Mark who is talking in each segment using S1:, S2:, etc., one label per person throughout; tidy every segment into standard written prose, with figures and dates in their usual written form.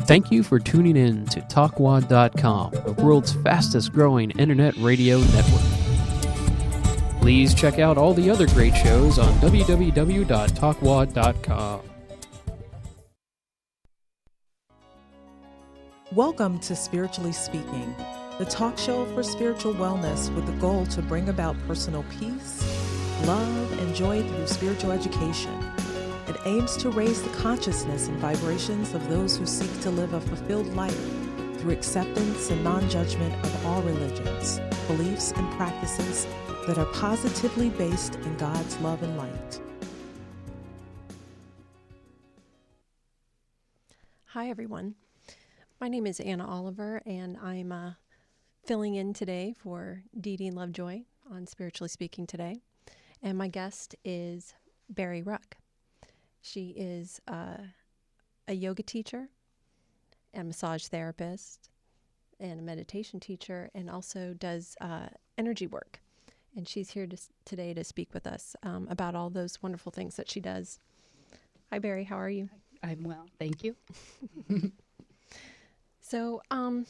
S1: Thank you for tuning in to TalkWad.com, the world's fastest growing internet radio network. Please check out all the other great shows on www.talkwad.com.
S2: Welcome to Spiritually Speaking, the talk show for spiritual wellness with the goal to bring about personal peace, love, and joy through spiritual education. It aims to raise the consciousness and vibrations of those who seek to live a fulfilled life through acceptance and non-judgment of all religions, beliefs, and practices that are positively based in God's love and light.
S3: Hi, everyone. My name is Anna Oliver, and I'm filling in today for Dee Dee Lovejoy on Spiritually Speaking today. And my guest is Barry Ruck. She is a yoga teacher, and massage therapist, and a meditation teacher, and also does energy work. And she's here today to speak with us about all those wonderful things that she does. Hi, Barry. How are you?
S4: I'm well, thank you.
S3: So, I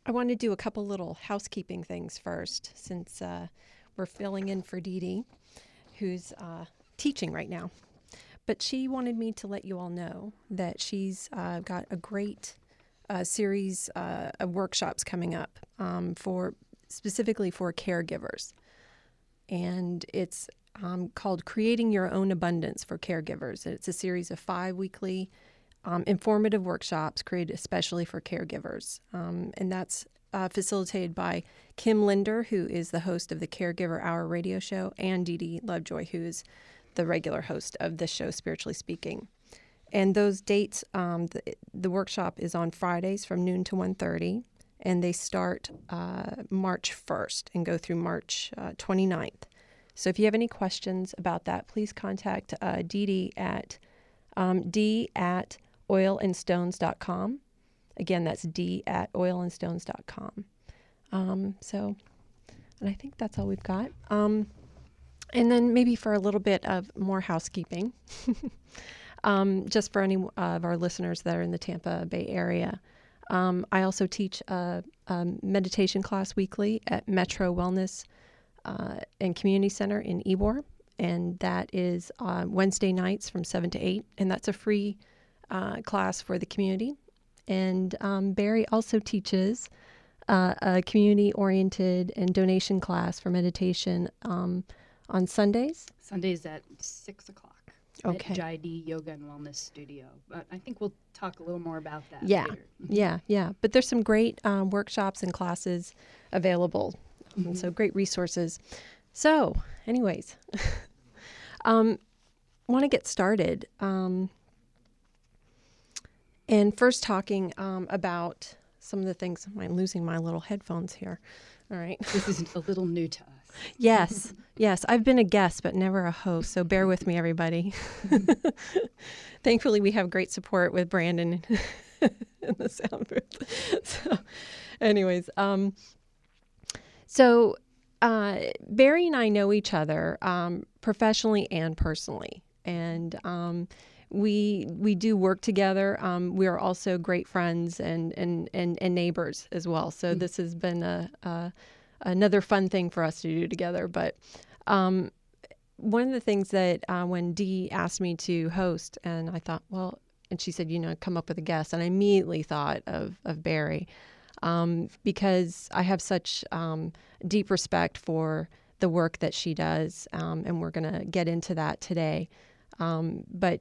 S3: want to do a couple little housekeeping things first, since we're filling in for Dee Dee, who's teaching right now. But she wanted me to let you all know that she's got a great series of workshops coming up specifically for caregivers. And it's called Creating Your Own Abundance for Caregivers. It's a series of 5 weekly informative workshops created especially for caregivers. And that's facilitated by Kim Linder, who is the host of the Caregiver Hour radio show, and Dee Dee Lovejoy, who is the regular host of this show, Spiritually Speaking. And those dates, the workshop is on Fridays from noon to 1:30, and they start March 1st and go through March 29th. So if you have any questions about that, please contact Dee Dee at d@oilandstones.com. Again, that's d@oilandstones.com. And I think that's all we've got. And then maybe for a little bit of more housekeeping, just for any of our listeners that are in the Tampa Bay area, I also teach a meditation class weekly at Metro Wellness and Community Center in Ybor. And that is Wednesday nights from 7 to 8. And that's a free class for the community. And Barry also teaches a community-oriented and donation class for meditation on Sundays.
S4: Sundays at 6 o'clock.
S3: Okay.
S4: At Jai-D Yoga and Wellness Studio. But I think we'll talk a little more about that later.
S3: Yeah. But there's some great workshops and classes available. Mm-hmm. So great resources. So anyways, want to get started. And first talking about some of the things. I'm losing my little headphones here. All right.
S4: This is a little new to us.
S3: Yes. I've been a guest, but never a host. So bear with me, everybody. Thankfully, we have great support with Brandon in the sound booth. So anyways, Barry and I know each other professionally and personally. And we do work together. We are also great friends and neighbors as well. So this has been another fun thing for us to do together. But one of the things that when Dee asked me to host, and I thought, well, and she said, come up with a guest, and I immediately thought of Barry because I have such deep respect for the work that she does, and we're going to get into that today. But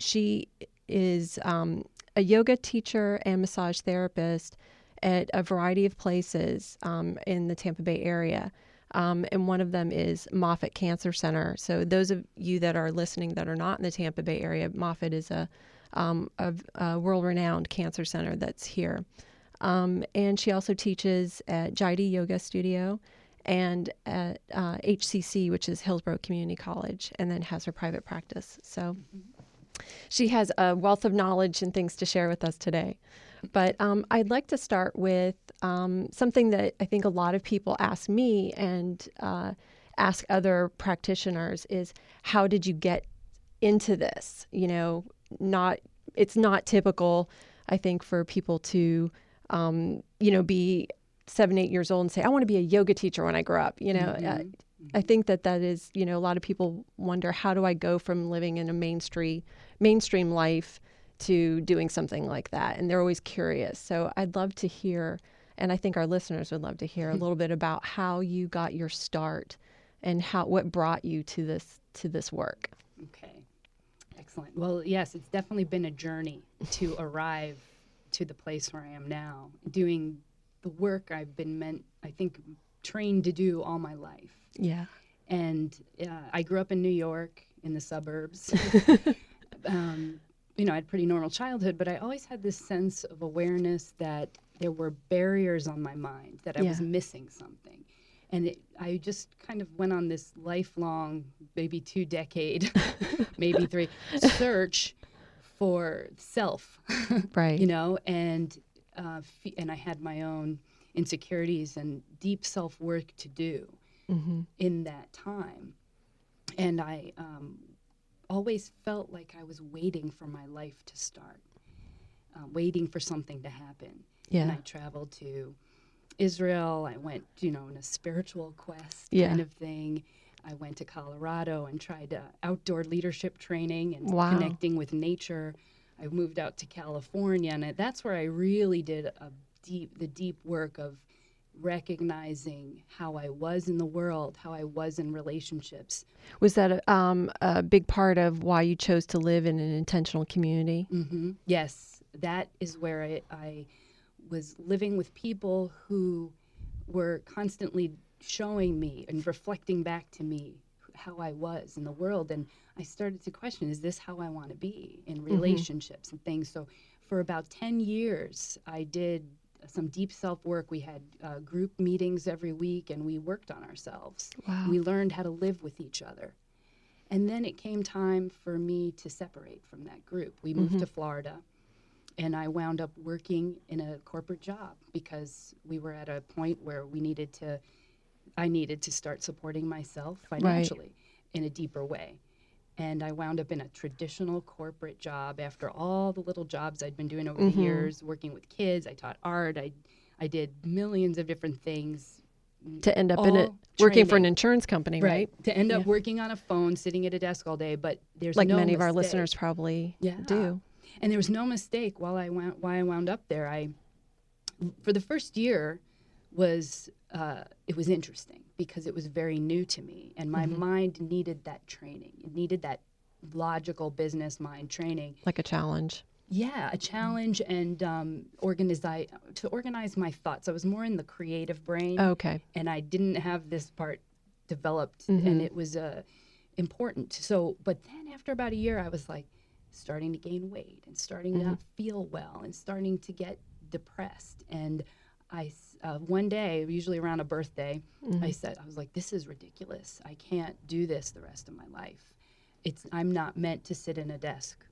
S3: she is a yoga teacher and massage therapist at a variety of places in the Tampa Bay area. And one of them is Moffitt Cancer Center. So those of you that are listening that are not in the Tampa Bay area, Moffitt is a world-renowned cancer center that's here. And she also teaches at Jai-D Yoga Studio and at HCC, which is Hillsborough Community College, and then has her private practice. So she has a wealth of knowledge and things to share with us today. But I'd like to start with something that I think a lot of people ask me and ask other practitioners is, how did you get into this? Not
S5: it's not typical, I think, for people to, be 7, 8 years old and say, I want to be a yoga teacher when I grow up. I think that is, a lot of people wonder, how do I go from living in a mainstream life to doing something like that? And they're always curious. So I'd love to hear, and I think our listeners would love to hear a little bit about how you got your start and what brought you to this work.
S4: Okay, excellent. Well, yes, it's definitely been a journey to arrive to the place where I am now, doing the work I've been trained to do all my life.
S5: Yeah.
S4: And I grew up in New York, in the suburbs. I had a pretty normal childhood, but I always had this sense of awareness that there were barriers on my mind, that I was missing something. And I just kind of went on this lifelong, maybe 2-decade, maybe 3, search for self.
S5: Right.
S4: And I had my own insecurities and deep self-work to do in that time. And I always felt like I was waiting for my life to start, waiting for something to happen.
S5: Yeah.
S4: And I traveled to Israel. I went, in a spiritual quest kind of thing. I went to Colorado and tried outdoor leadership training and connecting with nature. I moved out to California, and that's where I really did the deep work of recognizing how I was in the world, how I was in relationships.
S5: Was that a big part of why you chose to live in an intentional community?
S4: Mm-hmm. Yes, that is where I was living with people who were constantly showing me and reflecting back to me how I was in the world. And I started to question, is this how I want to be in relationships and things? So for about 10 years, I did some deep self-work. We had group meetings every week, and we worked on ourselves.
S5: Wow.
S4: We learned how to live with each other. And then it came time for me to separate from that group. We moved to Florida, and I wound up working in a corporate job because we were at a point where I needed to start supporting myself financially in a deeper way. And I wound up in a traditional corporate job after all the little jobs I'd been doing over the years, working with kids. I taught art. I did millions of different things.
S5: To end up working for an insurance company, right?
S4: To end up working on a phone, sitting at a desk all day. But there's
S5: like
S4: no
S5: many of our
S4: mistake.
S5: listeners probably do.
S4: And there was no mistake why I wound up there. For the first year, it was interesting because it was very new to me, and my mind needed that training. It needed that logical business mind training.
S5: Like a challenge.
S4: Yeah, a challenge and to organize my thoughts. I was more in the creative brain.
S5: Okay.
S4: And I didn't have this part developed, and it was important. So, but then after about a year, I was like starting to gain weight and starting to not feel well and starting to get depressed. And I one day, usually around a birthday, I was like, this is ridiculous. I can't do this the rest of my life. I'm not meant to sit in a desk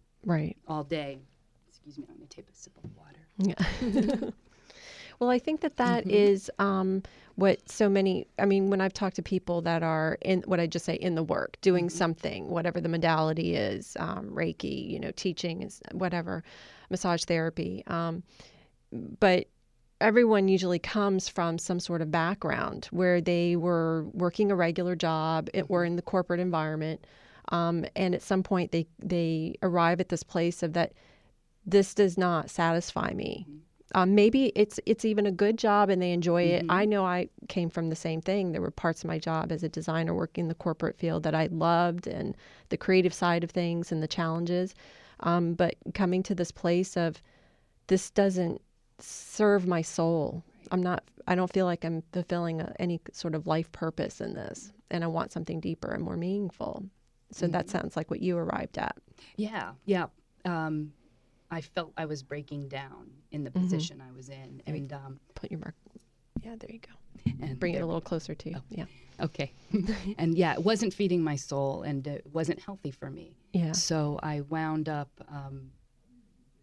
S4: all day. Excuse me, I'm going to take a sip of water.
S5: Yeah. Well, I think that is what so many, when I've talked to people that are in the work, doing something, whatever the modality is, Reiki, teaching, whatever, massage therapy. But everyone usually comes from some sort of background where they were working a regular job or in the corporate environment. And at some point they arrive at this place of that this does not satisfy me. Maybe it's even a good job and they enjoy it. I know I came from the same thing. There were parts of my job as a designer working in the corporate field that I loved, and the creative side of things and the challenges. But coming to this place of this doesn't serve my soul. I don't feel like I'm fulfilling any sort of life purpose in this, and I want something deeper and more meaningful. So that sounds like what you arrived at.
S4: Yeah. I felt I was breaking down in the position I was in. And
S5: put your mark. Yeah, there you go. And bring it a little closer to you. Yeah.
S4: Okay. And it wasn't feeding my soul, and it wasn't healthy for me.
S5: Yeah.
S4: So I wound up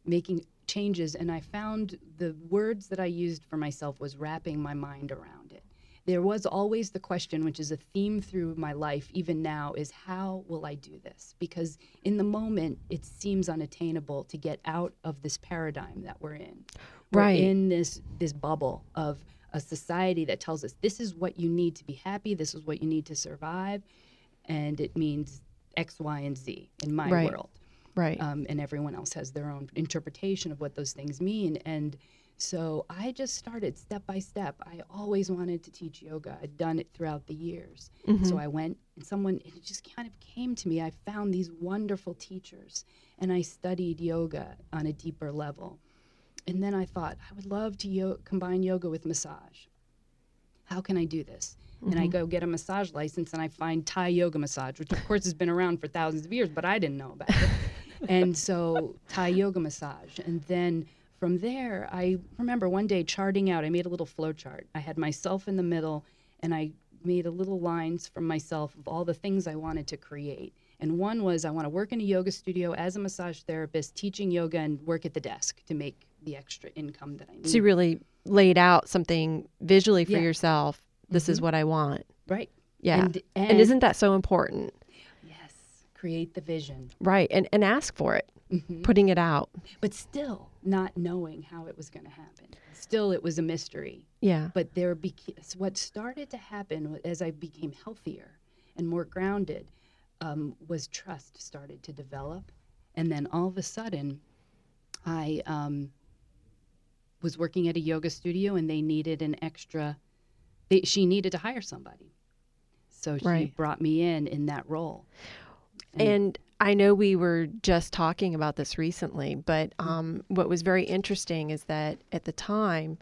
S4: making changes, and I found the words that I used for myself was wrapping my mind around it. there was always the question, which is a theme through my life even now, is how will I do this? Because in the moment, it seems unattainable to get out of this paradigm that we're in.
S5: Right.
S4: We're in this bubble of a society that tells us this is what you need to be happy, this is what you need to survive, and it means X, Y, and Z in my
S5: Right.
S4: world.
S5: Right.
S4: And everyone else has their own interpretation of what those things mean. And so I just started step by step. I always wanted to teach yoga. I'd done it throughout the years. So I went, and it just kind of came to me. I found these wonderful teachers, and I studied yoga on a deeper level. And then I thought, I would love to combine yoga with massage. How can I do this? And I go get a massage license, and I find Thai yoga massage, which of course has been around for thousands of years, but I didn't know about it. And so Thai yoga massage. And then from there, I remember one day charting out. I made a little flow chart. I had myself in the middle, and I made a little lines from myself of all the things I wanted to create. And one was I want to work in a yoga studio as a massage therapist, teaching yoga and work at the desk to make the extra income that I need.
S5: So you really laid out something visually for
S4: Yeah.
S5: yourself. This is what I want.
S4: Right.
S5: Yeah.
S4: And
S5: And isn't that so important?
S4: yes, create the vision.
S5: Right. And ask for it, putting it out.
S4: But still not knowing how it was going to happen. Still, it was a mystery.
S5: Yeah.
S4: But what started to happen as I became healthier and more grounded was trust started to develop. And then all of a sudden, I was working at a yoga studio, and they needed an extra, she needed to hire somebody. So she
S5: Right.
S4: brought me in that role.
S5: And I know we were just talking about this recently, but what was very interesting is that at the time,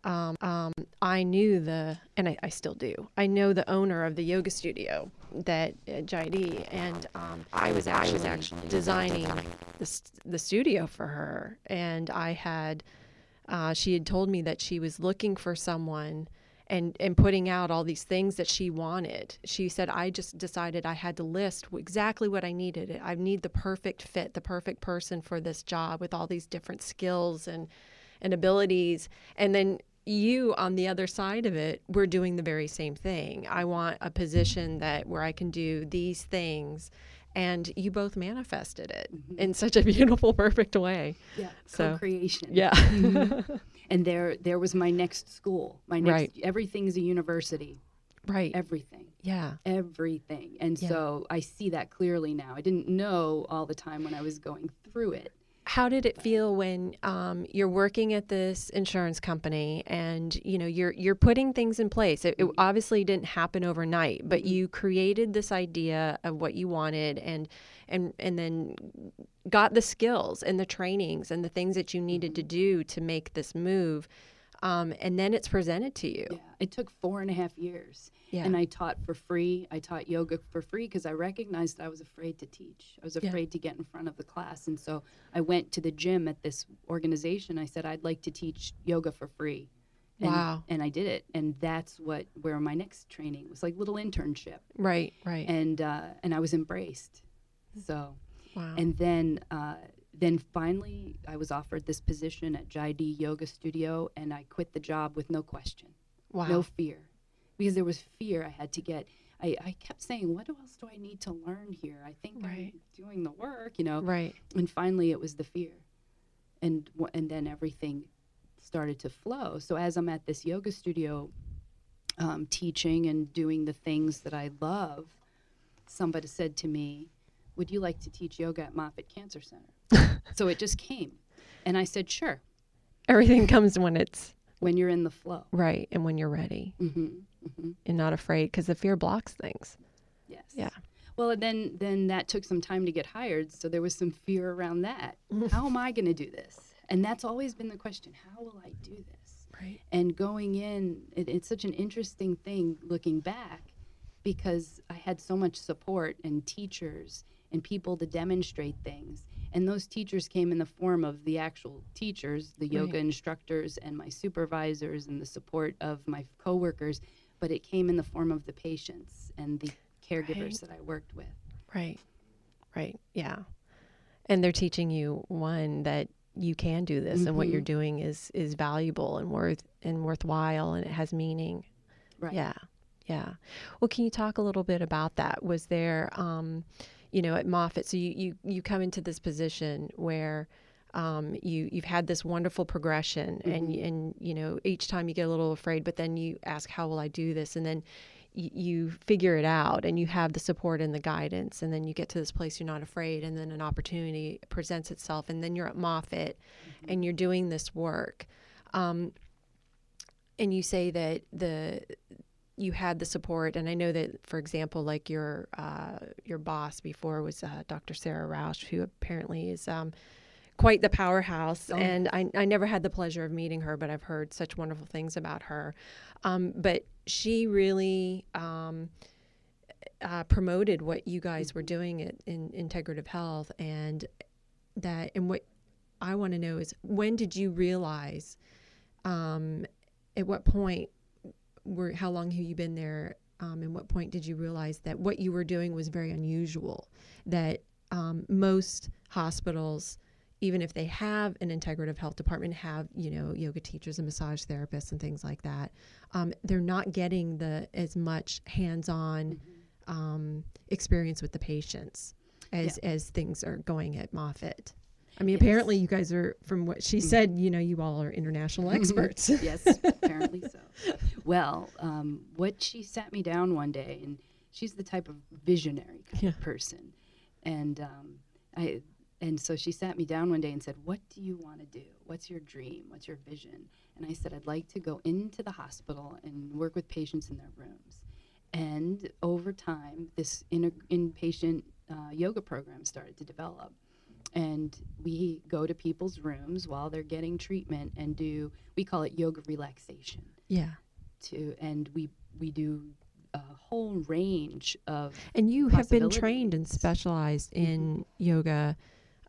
S5: I knew and I still do, I know the owner of the yoga studio that Jaidi, and I was actually designing the studio for her. And I had, she had told me that she was looking for someone and putting out all these things that she wanted. She said, I just decided I had to list exactly what I needed. I need the perfect fit, the perfect person for this job with all these different skills and abilities. And then you, on the other side of it, we're doing the very same thing. I want a position where I can do these things. And you both manifested it in such a beautiful, perfect way.
S4: Yeah,
S5: So,
S4: co-creation.
S5: Yeah.
S4: And there was my next school.
S5: Right.
S4: Everything's a university.
S5: Right.
S4: Everything.
S5: Yeah.
S4: Everything. And
S5: Yeah.
S4: so I see that clearly now. I didn't know all the time when I was going through it.
S5: How did it feel when you're working at this insurance company and you're putting things in place? It obviously didn't happen overnight, but you created this idea of what you wanted and then got the skills and the trainings and the things that you needed to do to make this move, and then it's presented to you.
S4: Yeah. It took 4.5 years.
S5: Yeah.
S4: And I taught for free. I taught yoga for free because I recognized I was afraid to teach. I was afraid to get in front of the class. And so I went to the gym at this organization. I said, I'd like to teach yoga for free. And,
S5: Wow.
S4: And I did it. And that's where my next training was, like little internship.
S5: Right.
S4: And I was embraced. So,
S5: Wow.
S4: and then finally I was offered this position at Jaidi Yoga Studio, and I quit the job with no question.
S5: Wow.
S4: No fear. Because there was fear I had to get. I kept saying, what else do I need to learn here? I think
S5: Right.
S4: I'm doing the work,
S5: Right.
S4: And finally it was the fear. And then everything started to flow. So as I'm at this yoga studio teaching and doing the things that I love, somebody said to me, would you like to teach yoga at Moffitt Cancer Center? So it just came. And I said, sure,
S5: Everything comes when it's
S4: when you're in the flow.
S5: right and when you're ready and not afraid, because the fear blocks things.
S4: Yes.
S5: Yeah.
S4: Well, and then that took some time to get hired, so there was some fear around that. How am I going to do this? And that's always been the question, how will I do this?
S5: Right.
S4: And going in, it's such an interesting thing looking back, because I had so much support and teachers and people to demonstrate things. And those teachers came in the form of the actual teachers, the yoga
S5: Right.
S4: instructors and my supervisors and the support of my coworkers, but it came in the form of the patients and the caregivers
S5: Right.
S4: that I worked with.
S5: Right. Yeah. And they're teaching you, one, that you can do this and what you're doing is valuable and worthwhile, and it has meaning.
S4: Right.
S5: Yeah. Yeah. Well, can you talk a little bit about that? Was there, at Moffitt, so you come into this position where you've had this wonderful progression, and each time you get a little afraid, but then you ask, how will I do this? And then you figure it out, and you have the support and the guidance, and then you get to this place you're not afraid, and then an opportunity presents itself, and then you're at Moffitt, and you're doing this work. And you say that you had the support, and I know that, for example, like your boss before was Dr. Sarah Rausch, who apparently is quite the powerhouse. And I never had the pleasure of meeting her, but I've heard such wonderful things about her. But she really promoted what you guys were doing in Integrative Health, and what I want to know is, when did you realize? At what point? How long have you been there? And what point did you realize that what you were doing was very unusual? That most hospitals, even if they have an integrative health department, have yoga teachers and massage therapists and things like that, they're not getting as much hands-on experience with the patients as things are going at Moffitt. I mean, apparently you guys are, from what she said, you all are international experts.
S4: Yes, apparently so. Well, what she sat me down one day, and she's the type of visionary kind of person. And so she sat me down one day and said, what do you want to do? What's your dream? What's your vision? And I said, I'd like to go into the hospital and work with patients in their rooms. And over time, this inpatient yoga program started to develop. And we go to people's rooms while they're getting treatment and we call it yoga relaxation.
S5: Yeah.
S4: And we do a whole range of
S5: And you have been trained and specialized in yoga.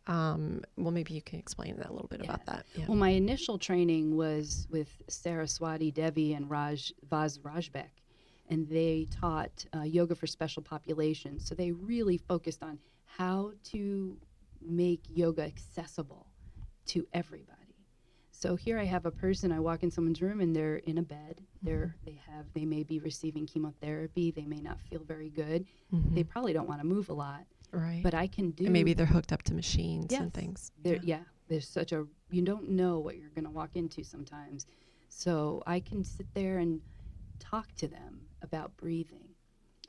S5: Well, maybe you can explain that a little bit about that. Yeah.
S4: Well, my initial training was with Saraswati Devi and Vaz Rajbek, and they taught yoga for special populations. So they really focused on how to make yoga accessible to everybody. So here I have a person, I walk in someone's room and they're in a bed. They may be receiving chemotherapy. They may not feel very good. They probably don't want to move a lot.
S5: Right.
S4: But I can do.
S5: And maybe they're hooked up to machines and things.
S4: There's you don't know what you're going to walk into sometimes. So I can sit there and talk to them about breathing.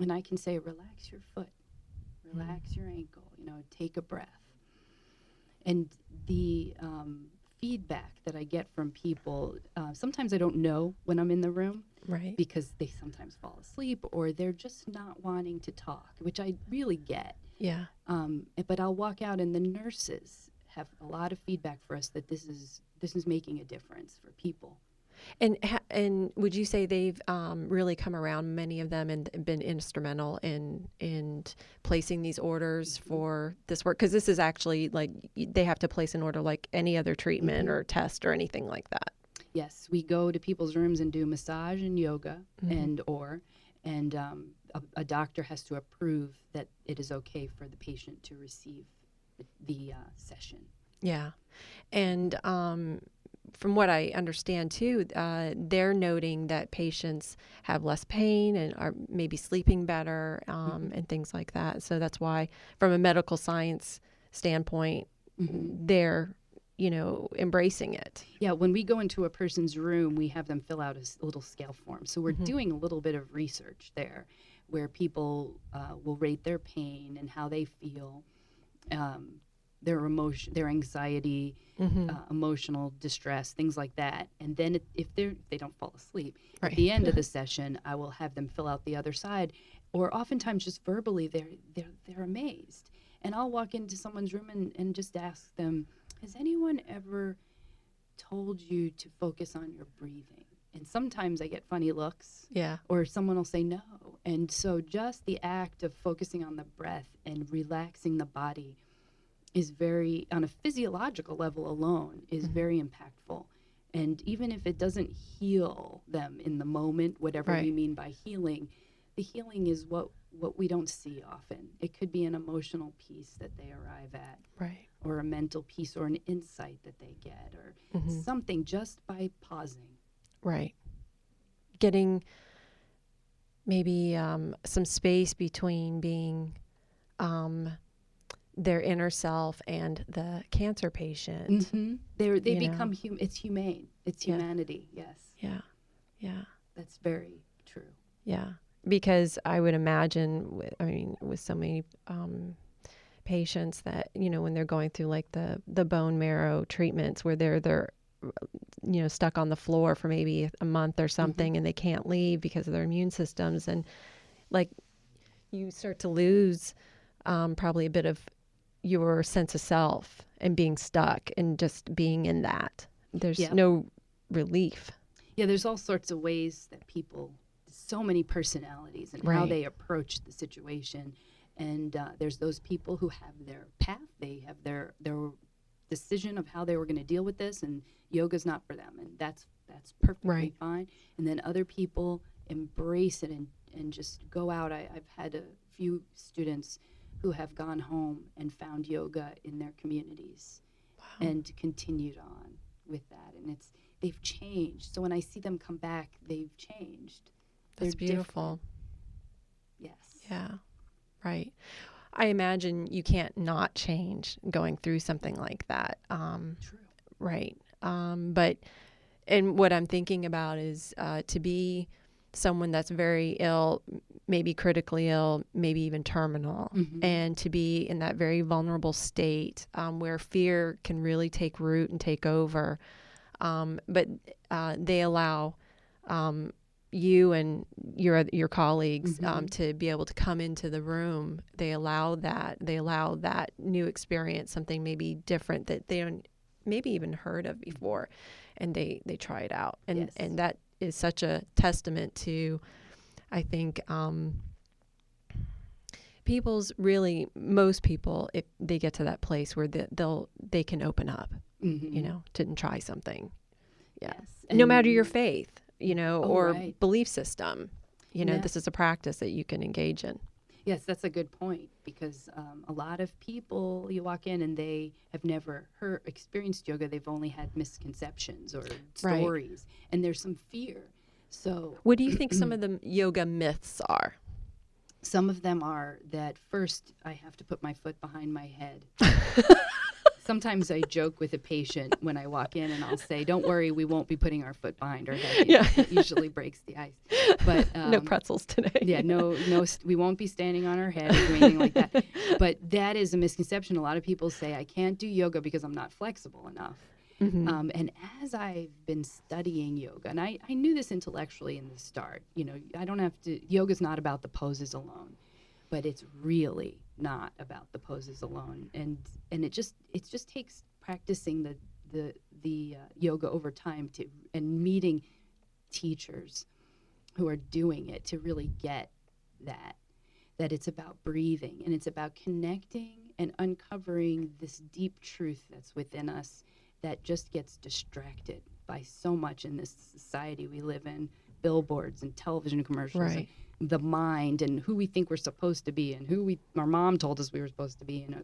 S4: And I can say, relax your foot, relax your ankle, take a breath. And the feedback that I get from people, sometimes I don't know when I'm in the room,
S5: right?
S4: Because they sometimes fall asleep or they're just not wanting to talk, which I really get.
S5: Yeah.
S4: But I'll walk out and the nurses have a lot of feedback for us that this is making a difference for people.
S5: And would you say they've really come around, many of them, and been instrumental in placing these orders for this work? Because this is actually like they have to place an order like any other treatment or test or anything like that.
S4: Yes, we go to people's rooms and do massage and yoga, and a doctor has to approve that it is okay for the patient to receive the session.
S5: Yeah, and from what I understand too, they're noting that patients have less pain and are maybe sleeping better and things like that. So that's why, from a medical science standpoint, they're embracing it.
S4: Yeah, when we go into a person's room, we have them fill out a little scale form. So we're doing a little bit of research there, where people will rate their pain and how they feel. Their emotion, their anxiety, emotional distress, things like that. And then if they don't fall asleep, at the end of the session, I will have them fill out the other side, or oftentimes just verbally, they're amazed. And I'll walk into someone's room and just ask them, has anyone ever told you to focus on your breathing? And sometimes I get funny looks.
S5: Yeah.
S4: Or someone will say no. And so just the act of focusing on the breath and relaxing the body is very, on a physiological level alone, is very impactful. And even if it doesn't heal them in the moment, whatever we mean by healing, the healing is what we don't see often. It could be an emotional peace that they arrive at,
S5: right,
S4: or a mental peace or an insight that they get, or something just by pausing.
S5: Right. Getting maybe some space between being their inner self and the cancer patient.
S4: Mm-hmm. They become it's humane. It's
S5: Yeah.
S4: humanity. Yes.
S5: Yeah. Yeah.
S4: That's very true.
S5: Yeah. Because I would imagine, with so many patients that, when they're going through like the bone marrow treatments where they're stuck on the floor for maybe a month or something, and they can't leave because of their immune systems, and like you start to lose probably a bit of your sense of self and being stuck and just being in that. There's
S4: Yeah.
S5: no relief.
S4: Yeah, there's all sorts of ways that people, so many personalities and how
S5: Right.
S4: they approach the situation. And there's those people who have their path, they have their decision of how they were going to deal with this, and yoga's not for them, and that's perfectly
S5: Right.
S4: fine. And then other people embrace it and just go out. I've had a few students who have gone home and found yoga in their communities and continued on with that, and they've changed. So when I see them come back, they've changed.
S5: That's
S4: They're
S5: beautiful.
S4: different. Yes.
S5: Yeah. Right. I imagine you can't not change going through something like that.
S4: True.
S5: Right. And what I'm thinking about is to be someone that's very ill, maybe critically ill, maybe even terminal, and to be in that very vulnerable state where fear can really take root and take over. But they allow you and your colleagues to be able to come into the room. They allow that new experience, something maybe different that they don't maybe even heard of before, and they try it out. And
S4: Yes.
S5: and that is such a testament to, I think, most people, if they get to that place where they can open up, to try something. Yeah.
S4: Yes.
S5: No matter
S4: And-
S5: your faith, or
S4: right.
S5: belief system,
S4: Yeah.
S5: this is a practice that you can engage in.
S4: Yes, that's a good point, because a lot of people, you walk in and they have never experienced yoga. They've only had misconceptions or stories, and there's some fear. So
S5: What do you think some of the yoga myths are?
S4: some of them are that first I have to put my foot behind my head. Sometimes I joke with a patient when I walk in and I'll say, "Don't worry, we won't be putting our foot behind our head."
S5: Yeah.
S4: It usually breaks the ice. But
S5: No pretzels today.
S4: yeah, no, we won't be standing on our head or doing anything like that. But that is a misconception. A lot of people say, "I can't do yoga because I'm not flexible enough." And as I've been studying yoga, and I knew this intellectually in the start, I don't have to, yoga's not about the poses alone, but it's really not about the poses alone. And it just takes practicing the yoga over time and meeting teachers who are doing it to really get that it's about breathing, and it's about connecting and uncovering this deep truth that's within us that just gets distracted by so much in this society we live in, billboards and television commercials,
S5: Right.
S4: and the mind and who we think we're supposed to be and who our mom told us we were supposed to be. And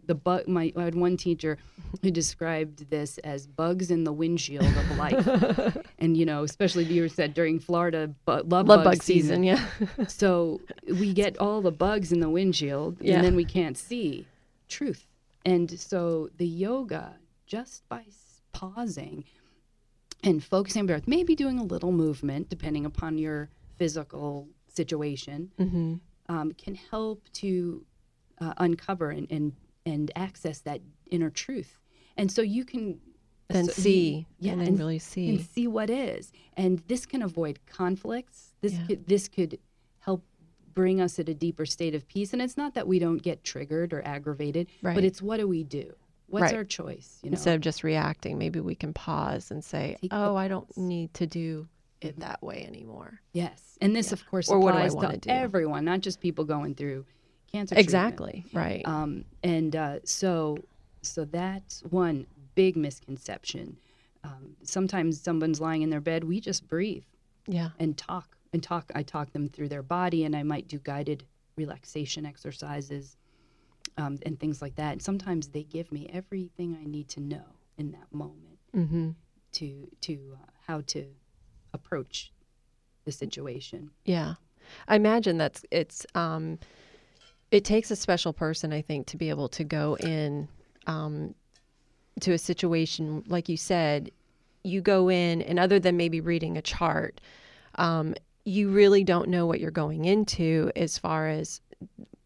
S4: I had one teacher who described this as bugs in the windshield of life. And, especially you said during Florida, love bug season.
S5: Yeah.
S4: So we get all the bugs in the windshield,
S5: Yeah.
S4: and then we can't see truth. And so the yoga, just by pausing and focusing on breath, maybe doing a little movement depending upon your physical situation, can help to uncover and access that inner truth. And so you can
S5: Then see, and then really see.
S4: and see what is. And this can avoid conflicts.
S5: Yeah.
S4: This could help bring us at a deeper state of peace. And it's not that we don't get triggered or aggravated,
S5: Right.
S4: but it's what do we do? What's
S5: Right.
S4: our choice?
S5: Instead of just reacting, maybe we can pause and say,
S4: Take the
S5: "Oh, I don't
S4: pause.
S5: need to do it that way anymore."
S4: Yes. And this, of course,
S5: Or what do I
S4: applies
S5: wanna
S4: to
S5: do?
S4: everyone, not just people going through cancer treatment.
S5: Exactly. Right.
S4: So that's one big misconception. Sometimes someone's lying in their bed, we just breathe
S5: yeah.
S4: and talk. I talk them through their body, and I might do guided relaxation exercises and things like that. And sometimes they give me everything I need to know in that moment to how to approach the situation.
S5: Yeah. I imagine it takes a special person, I think, to be able to go in to a situation, like you said, you go in, and other than maybe reading a chart, you really don't know what you're going into as far as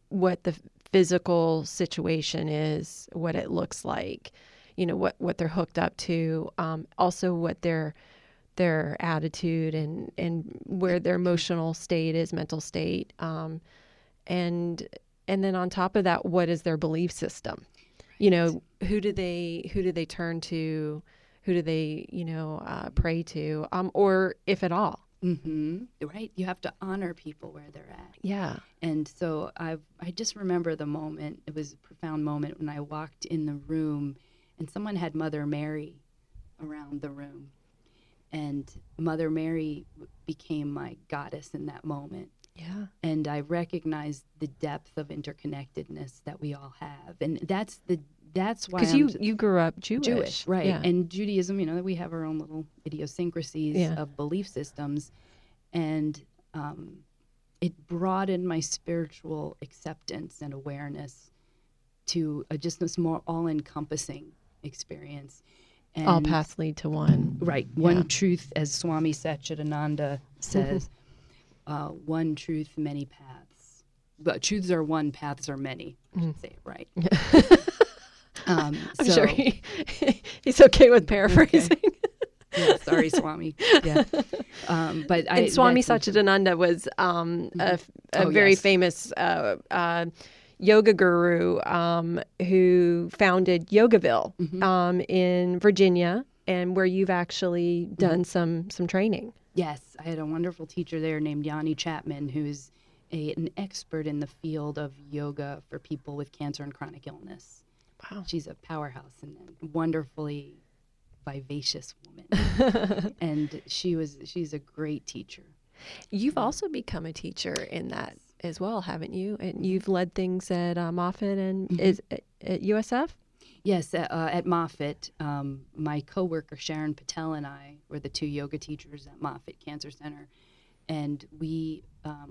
S5: what the physical situation is, what it looks like, what they're hooked up to, also what their attitude and where their emotional state is, mental state, and then on top of that, what is their belief system? Who do they turn to? Who do they, pray to? Or if at all.
S4: Mm-hmm. Right. You have to honor people where they're at.
S5: Yeah.
S4: And so I just remember the moment. It was a profound moment when I walked in the room and someone had Mother Mary around the room. And Mother Mary became my goddess in that moment.
S5: Yeah.
S4: And I recognized the depth of interconnectedness that we all have. And that's why,
S5: because you grew up Jewish,
S4: right?
S5: Yeah.
S4: And Judaism, we have our own little idiosyncrasies of belief systems, and it broadened my spiritual acceptance and awareness to just this more all-encompassing experience. And
S5: all paths lead to one.
S4: Right. One truth, as Swami Satchidananda says, one truth, many paths. But truths are one, paths are many. I should say it right.
S5: I'm sure he's okay with paraphrasing.
S4: Okay. Yeah, sorry, Swami. Yeah. But
S5: Swami Satchidananda was a very famous yoga guru who founded Yogaville in Virginia, and where you've actually done some training.
S4: Yes, I had a wonderful teacher there named Yanni Chapman, who's an expert in the field of yoga for people with cancer and chronic illness.
S5: Wow.
S4: She's a powerhouse and a wonderfully vivacious woman. And she's a great teacher.
S5: You've also become a teacher in that as well, haven't you? And you've led things at Moffitt and is at USF?
S4: Yes, at Moffitt. My coworker Sharon Patel and I were the two yoga teachers at Moffitt Cancer Center, and we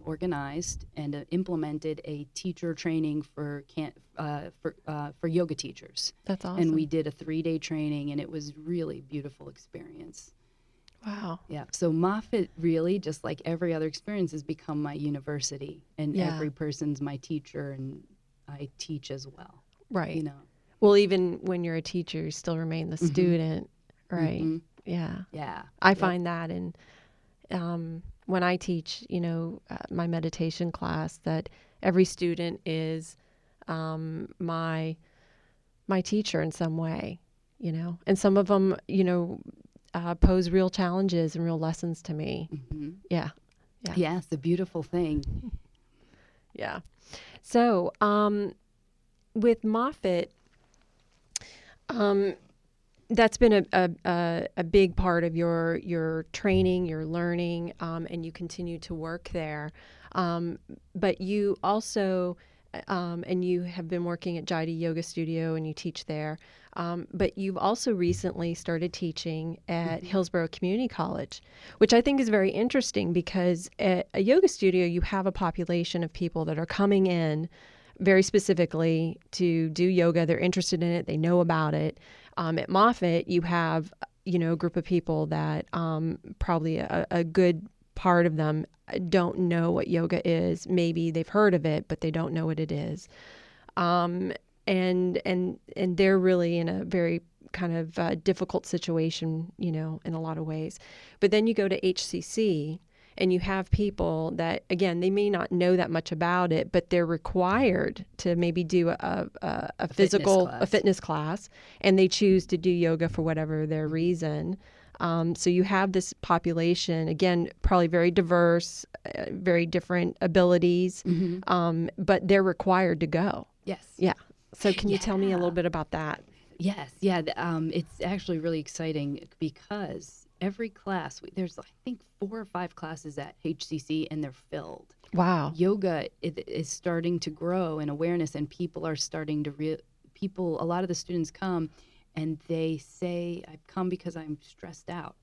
S4: organized and implemented a teacher training for yoga teachers.
S5: That's awesome.
S4: And we did a 3-day training, and it was really beautiful experience.
S5: Wow.
S4: Yeah. So Moffitt really, just like every other experience, has become my university, and every person's my teacher, and I teach as well.
S5: Right. Well, even when you're a teacher, you still remain the student, right? Mm-hmm. Yeah.
S4: Yeah.
S5: I find that when I teach, my meditation class, that every student is my teacher in some way, and some of them, pose real challenges and real lessons to me.
S4: Mm-hmm.
S5: Yeah.
S4: Yeah, it's a beautiful thing.
S5: Yeah. So with Moffitt, that's been a big part of your training, your learning, and you continue to work there. But you also, and you have been working at Jaidi Yoga Studio, and you teach there. But you've also recently started teaching at Hillsborough Community College, which I think is very interesting, because at a yoga studio, you have a population of people that are coming in very specifically to do yoga. They're interested in it. They know about it. At Moffitt, you have, a group of people that probably a good part of them don't know what yoga is. Maybe they've heard of it, but they don't know what it is. And they're really in a very kind of difficult situation, in a lot of ways. But then you go to HCC, and you have people that, again, they may not know that much about it, but they're required to maybe do a fitness class, and they choose to do yoga for whatever their reason. So you have this population, again, probably very diverse, very different abilities, but they're required to go.
S4: Yes.
S5: Yeah. So can you tell me a little bit about that?
S4: Yes. Yeah. It's actually really exciting, because every class, there's I think 4 or 5 classes at HCC, and they're filled.
S5: Wow.
S4: Yoga is starting to grow in awareness, and people are starting to a lot of the students come and they say, I've come because I'm stressed out.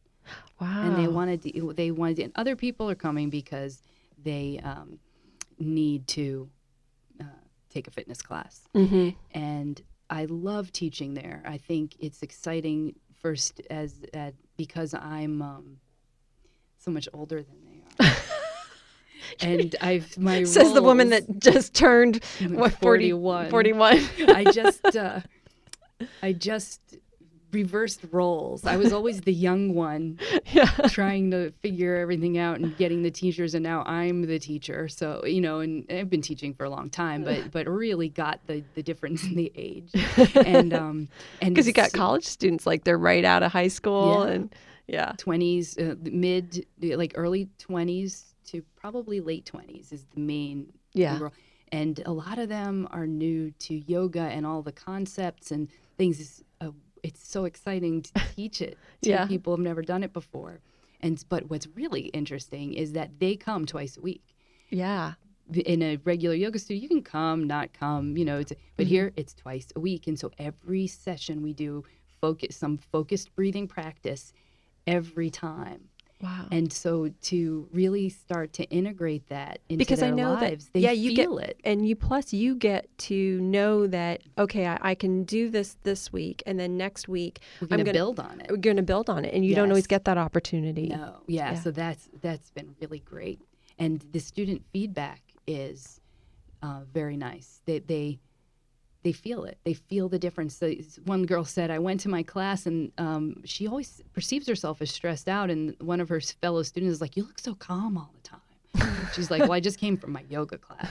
S5: Wow.
S4: And they wanted to, and other people are coming because they need to take a fitness class.
S5: Mm-hmm.
S4: And I love teaching there. I think it's exciting first because I'm so much older than they are. And my
S5: Says the woman
S4: roles-
S5: that just turned
S4: 41.
S5: 41.
S4: I just reversed roles. I was always the young one
S5: Yeah.
S4: trying to figure everything out and getting the teachers, and now I'm the teacher. So, and I've been teaching for a long time, but really got the difference in the age. And
S5: Because you got college students, like they're right out of high school.
S4: Yeah.
S5: And yeah.
S4: 20s, early 20s to probably late 20s is the main
S5: Yeah.
S4: role. And a lot of them are new to yoga and all the concepts and things. It's so exciting to teach it to
S5: Yeah.
S4: people who've never done it before. But what's really interesting is that they come twice a week.
S5: Yeah.
S4: In a regular yoga studio, you can come, not come, but here it's twice a week. And so every session we do some focused breathing practice every time.
S5: Wow.
S4: And so to really start to integrate that into
S5: Because
S4: their
S5: I know
S4: lives,
S5: that
S4: they
S5: you
S4: feel
S5: get,
S4: it.
S5: and you get to know that, okay, I can do this week, and then next week
S4: We're going to build on it.
S5: we're going to build on it, and you don't always
S4: Yes.
S5: get that opportunity.
S4: No, yeah. So that's been really great, and the student feedback is very nice. They feel it. They feel the difference. One girl said, I went to my class, and she always perceives herself as stressed out, and one of her fellow students is like, you look so calm all the time. She's like, well, I just came from my yoga class.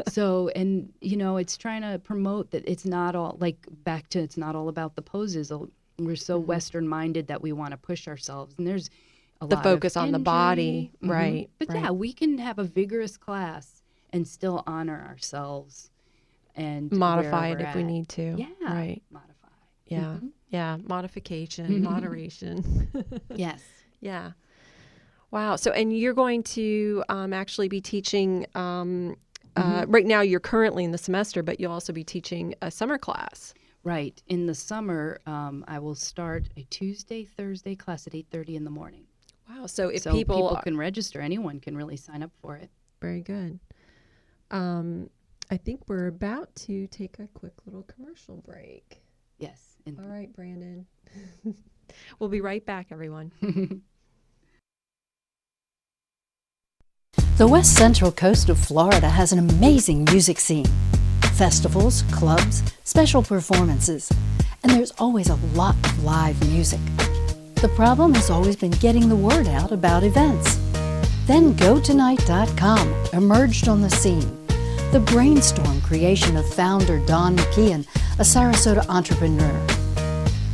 S4: So, and it's trying to promote that it's not all, it's not all about the poses. We're so Western minded that we want to push ourselves, and there's a
S5: The
S4: lot
S5: focus
S4: of
S5: on the body,
S4: injury.
S5: right?
S4: But
S5: right.
S4: yeah, we can have a vigorous class and still honor ourselves and
S5: Modify
S4: where
S5: it
S4: we're
S5: if we
S4: at.
S5: need to.
S4: Yeah,
S5: Right.
S4: modify.
S5: Yeah. Yeah. Modification, moderation.
S4: Yes.
S5: Yeah. Wow. So, and you're going to actually be teaching. Right now, you're currently in the semester, but you'll also be teaching a summer class.
S4: Right. In the summer, I will start a Tuesday, Thursday class at 8:30 in the morning.
S5: Wow. So, if
S4: So
S5: people
S4: can register, anyone can really sign up for it.
S5: very good. I think we're about to take a quick little commercial break.
S4: Yes. And
S5: All right, Brandon. We'll be right back, everyone.
S6: The West Central coast of Florida has an amazing music scene. Festivals, clubs, special performances, and there's always a lot of live music. The problem has always been getting the word out about events. Then GoTonight.com emerged on the scene. The brainstorm creation of founder Don McKeon, a Sarasota entrepreneur.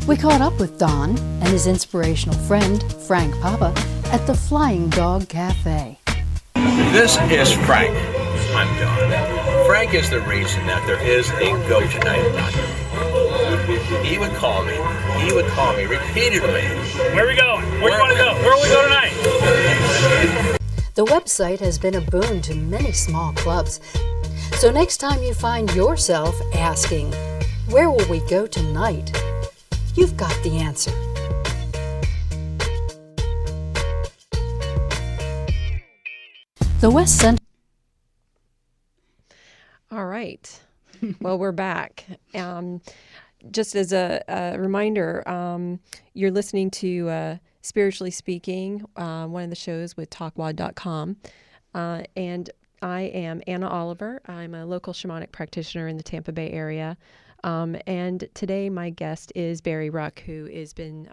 S6: We caught up with Don and his inspirational friend, Frank Papa, at the Flying Dog Cafe.
S7: This is Frank. I'm Don. Frank is the reason that there is a GoTonight.com. He would call me repeatedly.
S8: Where are we going? Where do you want to go? Where will we go tonight?
S6: The website has been a boon to many small clubs. So next time you find yourself asking, where will we go tonight? You've got the answer. The West Central.
S5: All right. Well, we're back. Just as a reminder, you're listening to Spiritually Speaking, one of the shows with TalkWad.com. And I am Anna Oliver. I'm a local shamanic practitioner in the Tampa Bay area. And today my guest is Barry Ruck, who has been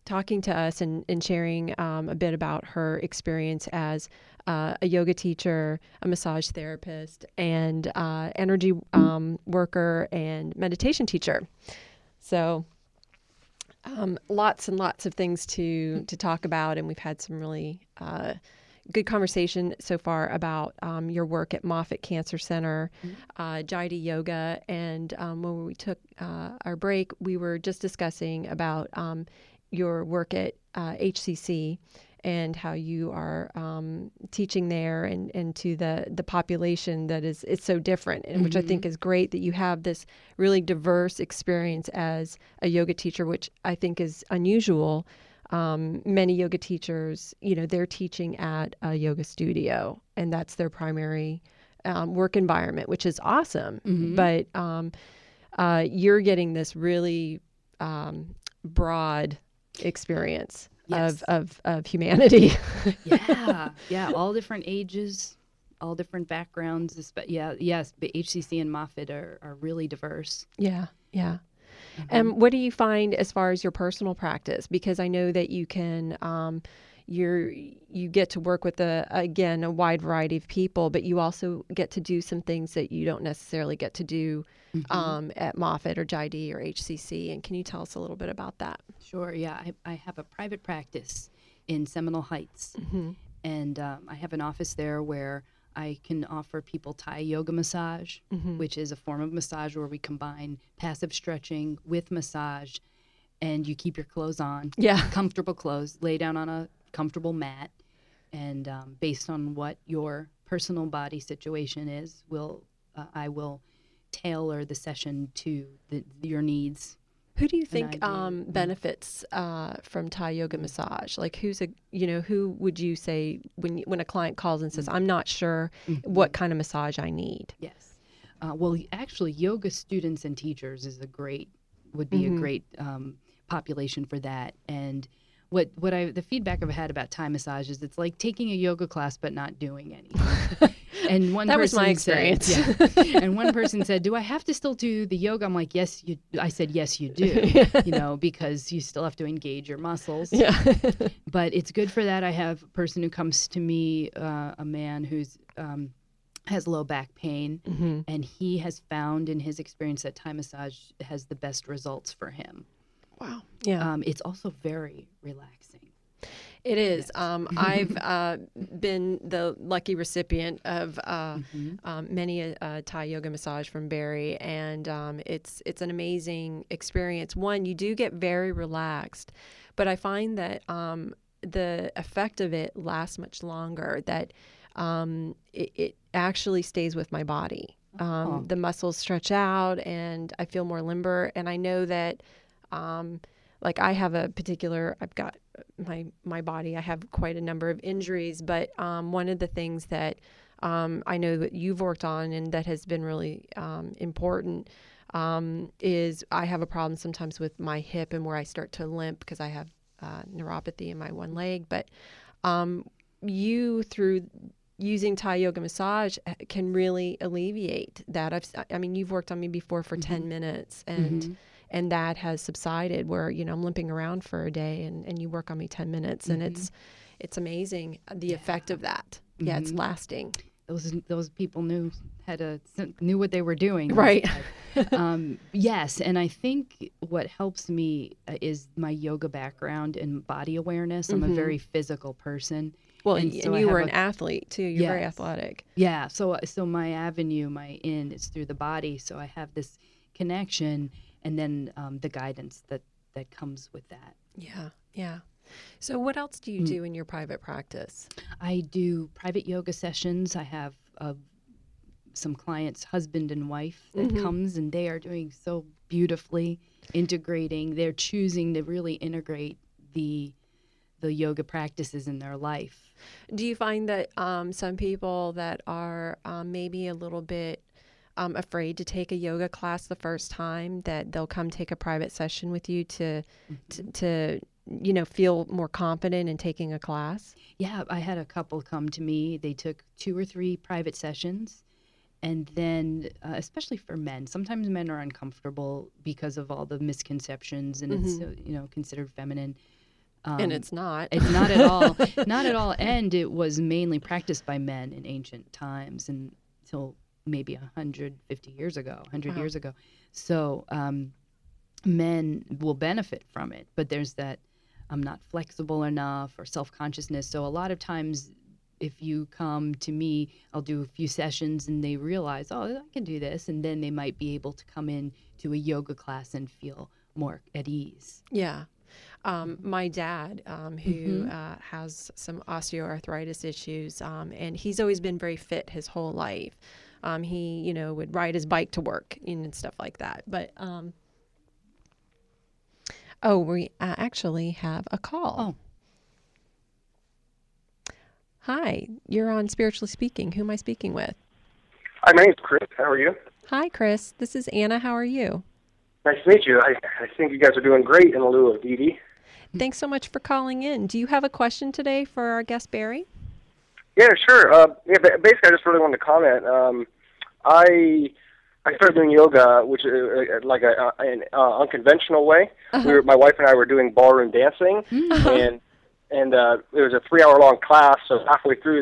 S5: talking to us and sharing a bit about her experience as a yoga teacher, a massage therapist, and energy worker and meditation teacher. So lots and lots of things to talk about, and we've had some really good conversation so far about your work at Moffitt Cancer Center, Jaidi Yoga, and when we took our break, we were just discussing about your work at HCC and how you are teaching there and to the population that it's so different, and which I think is great that you have this really diverse experience as a yoga teacher, which I think is unusual many yoga teachers, they're teaching at a yoga studio, and that's their primary work environment, which is awesome. But you're getting this really broad experience of humanity.
S4: Yeah, all different ages, all different backgrounds. Yes, but HCC and Moffitt are really diverse.
S5: Yeah. And what do you find as far as your personal practice? Because I know that you can, you get to work with a wide variety of people, but you also get to do some things that you don't necessarily get to do at Moffitt or JID or HCC. And can you tell us a little bit about that?
S4: Sure. Yeah, I have a private practice in Seminole Heights, and I have an office there where I can offer people Thai yoga massage, which is a form of massage where we combine passive stretching with massage, and you keep your clothes on, comfortable clothes, lay down on a comfortable mat, and based on what your personal body situation is, I will tailor the session to your needs.
S5: Who do you think benefits from Thai yoga massage? Like, who would you say when a client calls and says, I'm not sure what kind of massage I need?
S4: Yes. Well, actually, yoga students and teachers would be a great population for that. And the feedback I've had about Thai massage is it's like taking a yoga class but not doing anything. And
S5: that was my experience.
S4: And one person said, "Do I have to still do the yoga?" I'm like, "Yes, you." I said, "Yes, you do." Because you still have to engage your muscles. Yeah. But it's good for that. I have a person who comes to me, a man who's has low back pain, and he has found in his experience that Thai massage has the best results for him.
S5: Wow. Yeah.
S4: It's also very relaxing.
S5: It is. Yes. I've been the lucky recipient of many a Thai yoga massage from Barry, and it's an amazing experience. One, you do get very relaxed, but I find that the effect of it lasts much longer, that it actually stays with my body. The muscles stretch out, and I feel more limber, and I know that like I have I've got my body, I have quite a number of injuries, but one of the things that I know that you've worked on and that has been really important is I have a problem sometimes with my hip and where I start to limp because I have neuropathy in my one leg. But you, through using Thai yoga massage, can really alleviate that. You've worked on me before for 10 minutes, and that has subsided where, I'm limping around for a day and you work on me 10 minutes and it's amazing the effect of that. Yeah, it's lasting.
S4: Those people knew what they were doing.
S5: Right.
S4: Yes. And I think what helps me is my yoga background and body awareness. I'm a very physical person.
S5: Well, and you were an athlete too. You're very athletic.
S4: Yeah. So my avenue, my in is through the body. So I have this connection, and then the guidance that comes with that.
S5: Yeah. So what else do you do in your private practice?
S4: I do private yoga sessions. I have some clients, husband and wife, that comes, and they are doing so beautifully, integrating. They're choosing to really integrate the yoga practices in their life.
S5: Do you find that some people that are maybe a little bit afraid to take a yoga class the first time, that they'll come take a private session with you to feel more confident in taking a class?
S4: Yeah, I had a couple come to me. They took 2 or 3 private sessions, and then especially for men, sometimes men are uncomfortable because of all the misconceptions, and it's considered feminine.
S5: And it's not.
S4: It's not at all. Not at all. And it was mainly practiced by men in ancient times until maybe 150 years ago, 100 years ago. So men will benefit from it, but there's that I'm not flexible enough or self-consciousness. So a lot of times if you come to me, I'll do a few sessions and they realize, oh, I can do this. And then they might be able to come in to a yoga class and feel more at ease.
S5: Yeah. My dad, who has some osteoarthritis issues, and he's always been very fit his whole life. He, would ride his bike to work and stuff like that. But Oh, we actually have a call.
S4: Oh.
S5: Hi, you're on Spiritually Speaking. Who am I speaking with?
S9: Hi, my name's Chris. How are you?
S5: Hi, Chris. This is Anna. How are you?
S9: Nice to meet you. I think you guys are doing great in lieu of Dee Dee.
S5: Thanks so much for calling in. Do you have a question today for our guest, Barry?
S9: Yeah, sure. Basically, I just really wanted to comment. I started doing yoga, which is like an unconventional way.
S5: Uh-huh.
S9: My wife and I were doing ballroom dancing, and it was a 3-hour-long class. So halfway through,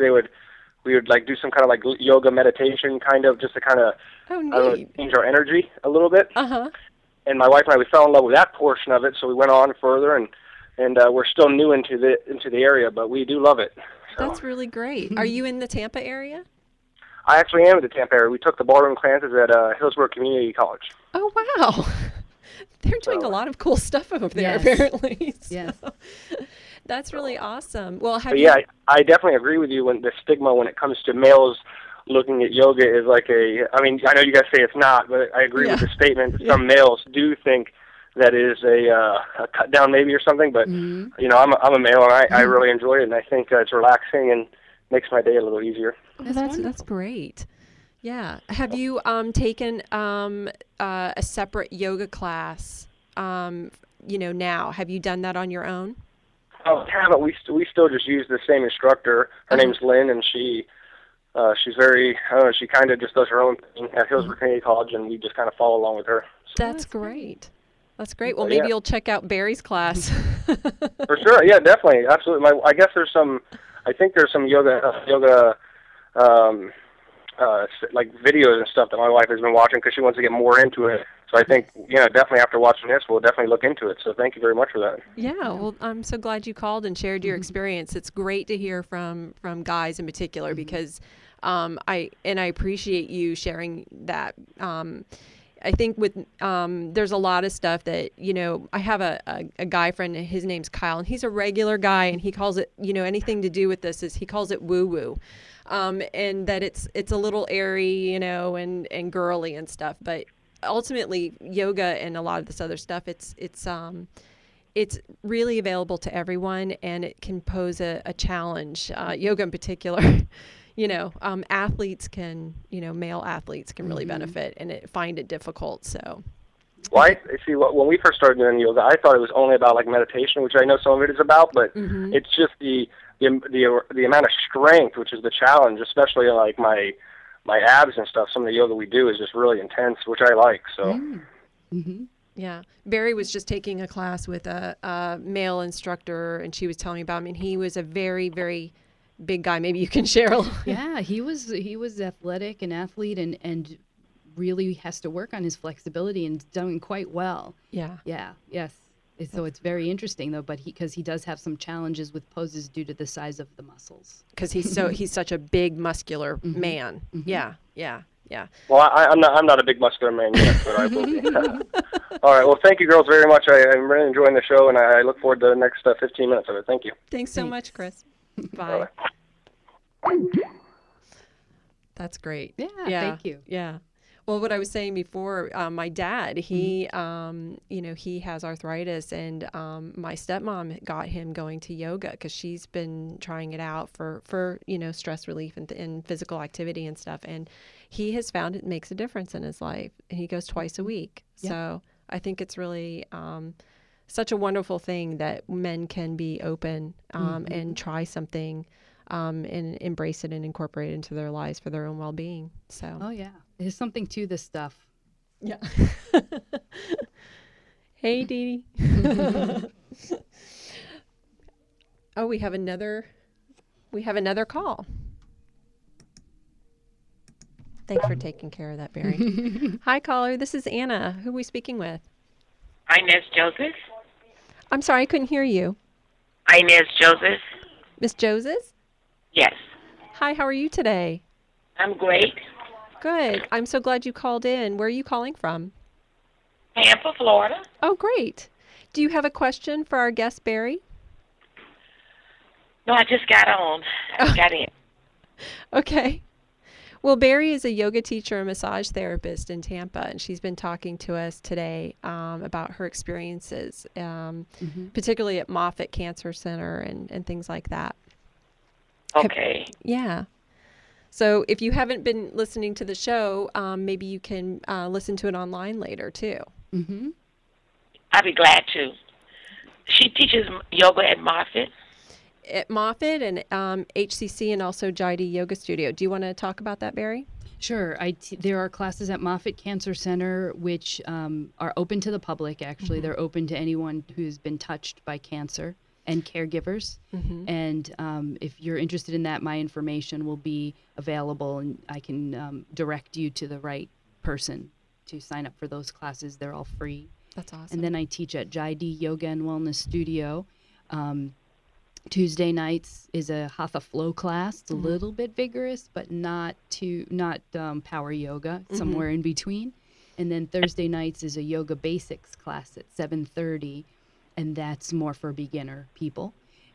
S9: we would like do some kind of like yoga meditation, kind of just to kind of change our energy a little bit.
S5: Uh-huh.
S9: And my wife and I, we fell in love with that portion of it, so we went on further, and we're still new into the area, but we do love it. So.
S5: That's really great. Are you in the Tampa area?
S9: I actually am in the Tampa area. We took the ballroom classes at Hillsborough Community College.
S5: Oh, wow. They're doing a lot of cool stuff over there, apparently. So.
S4: Yes.
S5: That's really awesome. Well,
S9: I definitely agree with you when the stigma when it comes to males looking at yoga is like I know you guys say it's not, but I agree with the statement. Some males do think that is a cut down maybe or something, but you know, I'm a male and I really enjoy it, and I think it's relaxing and makes my day a little easier.
S5: That's great. Yeah. Have you taken a separate yoga class? Now have you done that on your own?
S9: Oh, haven't. We still just use the same instructor. Her name's Lynn, and she's very. I don't know. She kind of just does her own thing at Hillsborough Community College, and we just kind of follow along with her. So.
S5: That's great. That's great. Well, maybe you'll check out Barry's class.
S9: For sure. Yeah, definitely. Absolutely. I guess there's some. I think there's some yoga. Like videos and stuff that my wife has been watching because she wants to get more into it. So I think, definitely after watching this, we'll definitely look into it. So thank you very much for that.
S5: Yeah, well, I'm so glad you called and shared your experience. It's great to hear from guys in particular because I appreciate you sharing that. I think there's a lot of stuff that, I have a guy friend, his name's Kyle, and he's a regular guy, and he calls it, anything to do with this he calls it woo-woo. And that it's a little airy, and girly and stuff. But ultimately, yoga and a lot of this other stuff, it's really available to everyone, and it can pose a challenge. Yoga in particular, athletes can, male athletes can really benefit and find it difficult. So.
S9: Well, see, when we first started doing yoga, I thought it was only about like meditation, which I know some of it is about, but it's just the amount of strength, which is the challenge, especially like my abs and stuff. Some of the yoga we do is just really intense, which I like. So.
S5: Yeah. Barry was just taking a class with a male instructor, and she was telling me about him, and he was a very, very big guy. Maybe you can share a little.
S4: Yeah, he was athletic, an athlete, and really has to work on his flexibility and doing quite well.
S5: Yeah.
S4: Yeah. Yes. So it's very interesting though, but because he does have some challenges with poses due to the size of the muscles.
S5: Because he's such a big muscular man. Yeah.
S9: Well, I'm not a big muscular man yet, but I will be. All right. Well, thank you, girls, very much. I'm really enjoying the show, and I look forward to the next 15 minutes of it. Thank you.
S5: Thanks so much, Chris. Bye. That's great.
S4: Yeah. Thank you.
S5: Yeah. Well, what I was saying before, my dad, he has arthritis, and my stepmom got him going to yoga because she's been trying it out for stress relief and physical activity and stuff. And he has found it makes a difference in his life. And he goes twice a week. Yeah. So I think it's really such a wonderful thing that men can be open and try something and embrace it and incorporate it into their lives for their own well-being. So.
S4: Oh, yeah. There's something to this stuff.
S5: Yeah. Hey, Dee Dee. Oh, we have another call. Thanks for taking care of that, Barry. Hi, caller. This is Anna. Who are we speaking with?
S10: Inez Joseph.
S5: I'm sorry, I couldn't hear you.
S10: Inez Joseph.
S5: Miss Joseph?
S10: Yes.
S5: Hi, how are you today?
S10: I'm great.
S5: Good. I'm so glad you called in. Where are you calling from?
S10: Tampa, Florida.
S5: Oh, great. Do you have a question for our guest, Barry?
S10: No, I just got on. I just got in.
S5: Okay. Well, Barry is a yoga teacher and massage therapist in Tampa, and she's been talking to us today about her experiences, particularly at Moffitt Cancer Center and things like that.
S10: Okay.
S5: Yeah. So if you haven't been listening to the show, maybe you can listen to it online later, too.
S4: Mm-hmm.
S10: I'd be glad to. She teaches yoga at Moffitt.
S5: At Moffitt and HCC and also Jaidi Yoga Studio. Do you want to talk about that, Barry?
S4: Sure. There are classes at Moffitt Cancer Center which are open to the public, actually. They're open to anyone who's been touched by cancer and caregivers. And if you're interested in that, my information will be available, and I can direct you to the right person to sign up for those classes. They're all free.
S5: That's awesome.
S4: And then I teach at Jaidi Yoga and Wellness Studio. Tuesday nights is a Hatha Flow class. It's a little bit vigorous, but not power yoga, somewhere in between. And then Thursday nights is a yoga basics class at 7:30, and that's more for beginner people.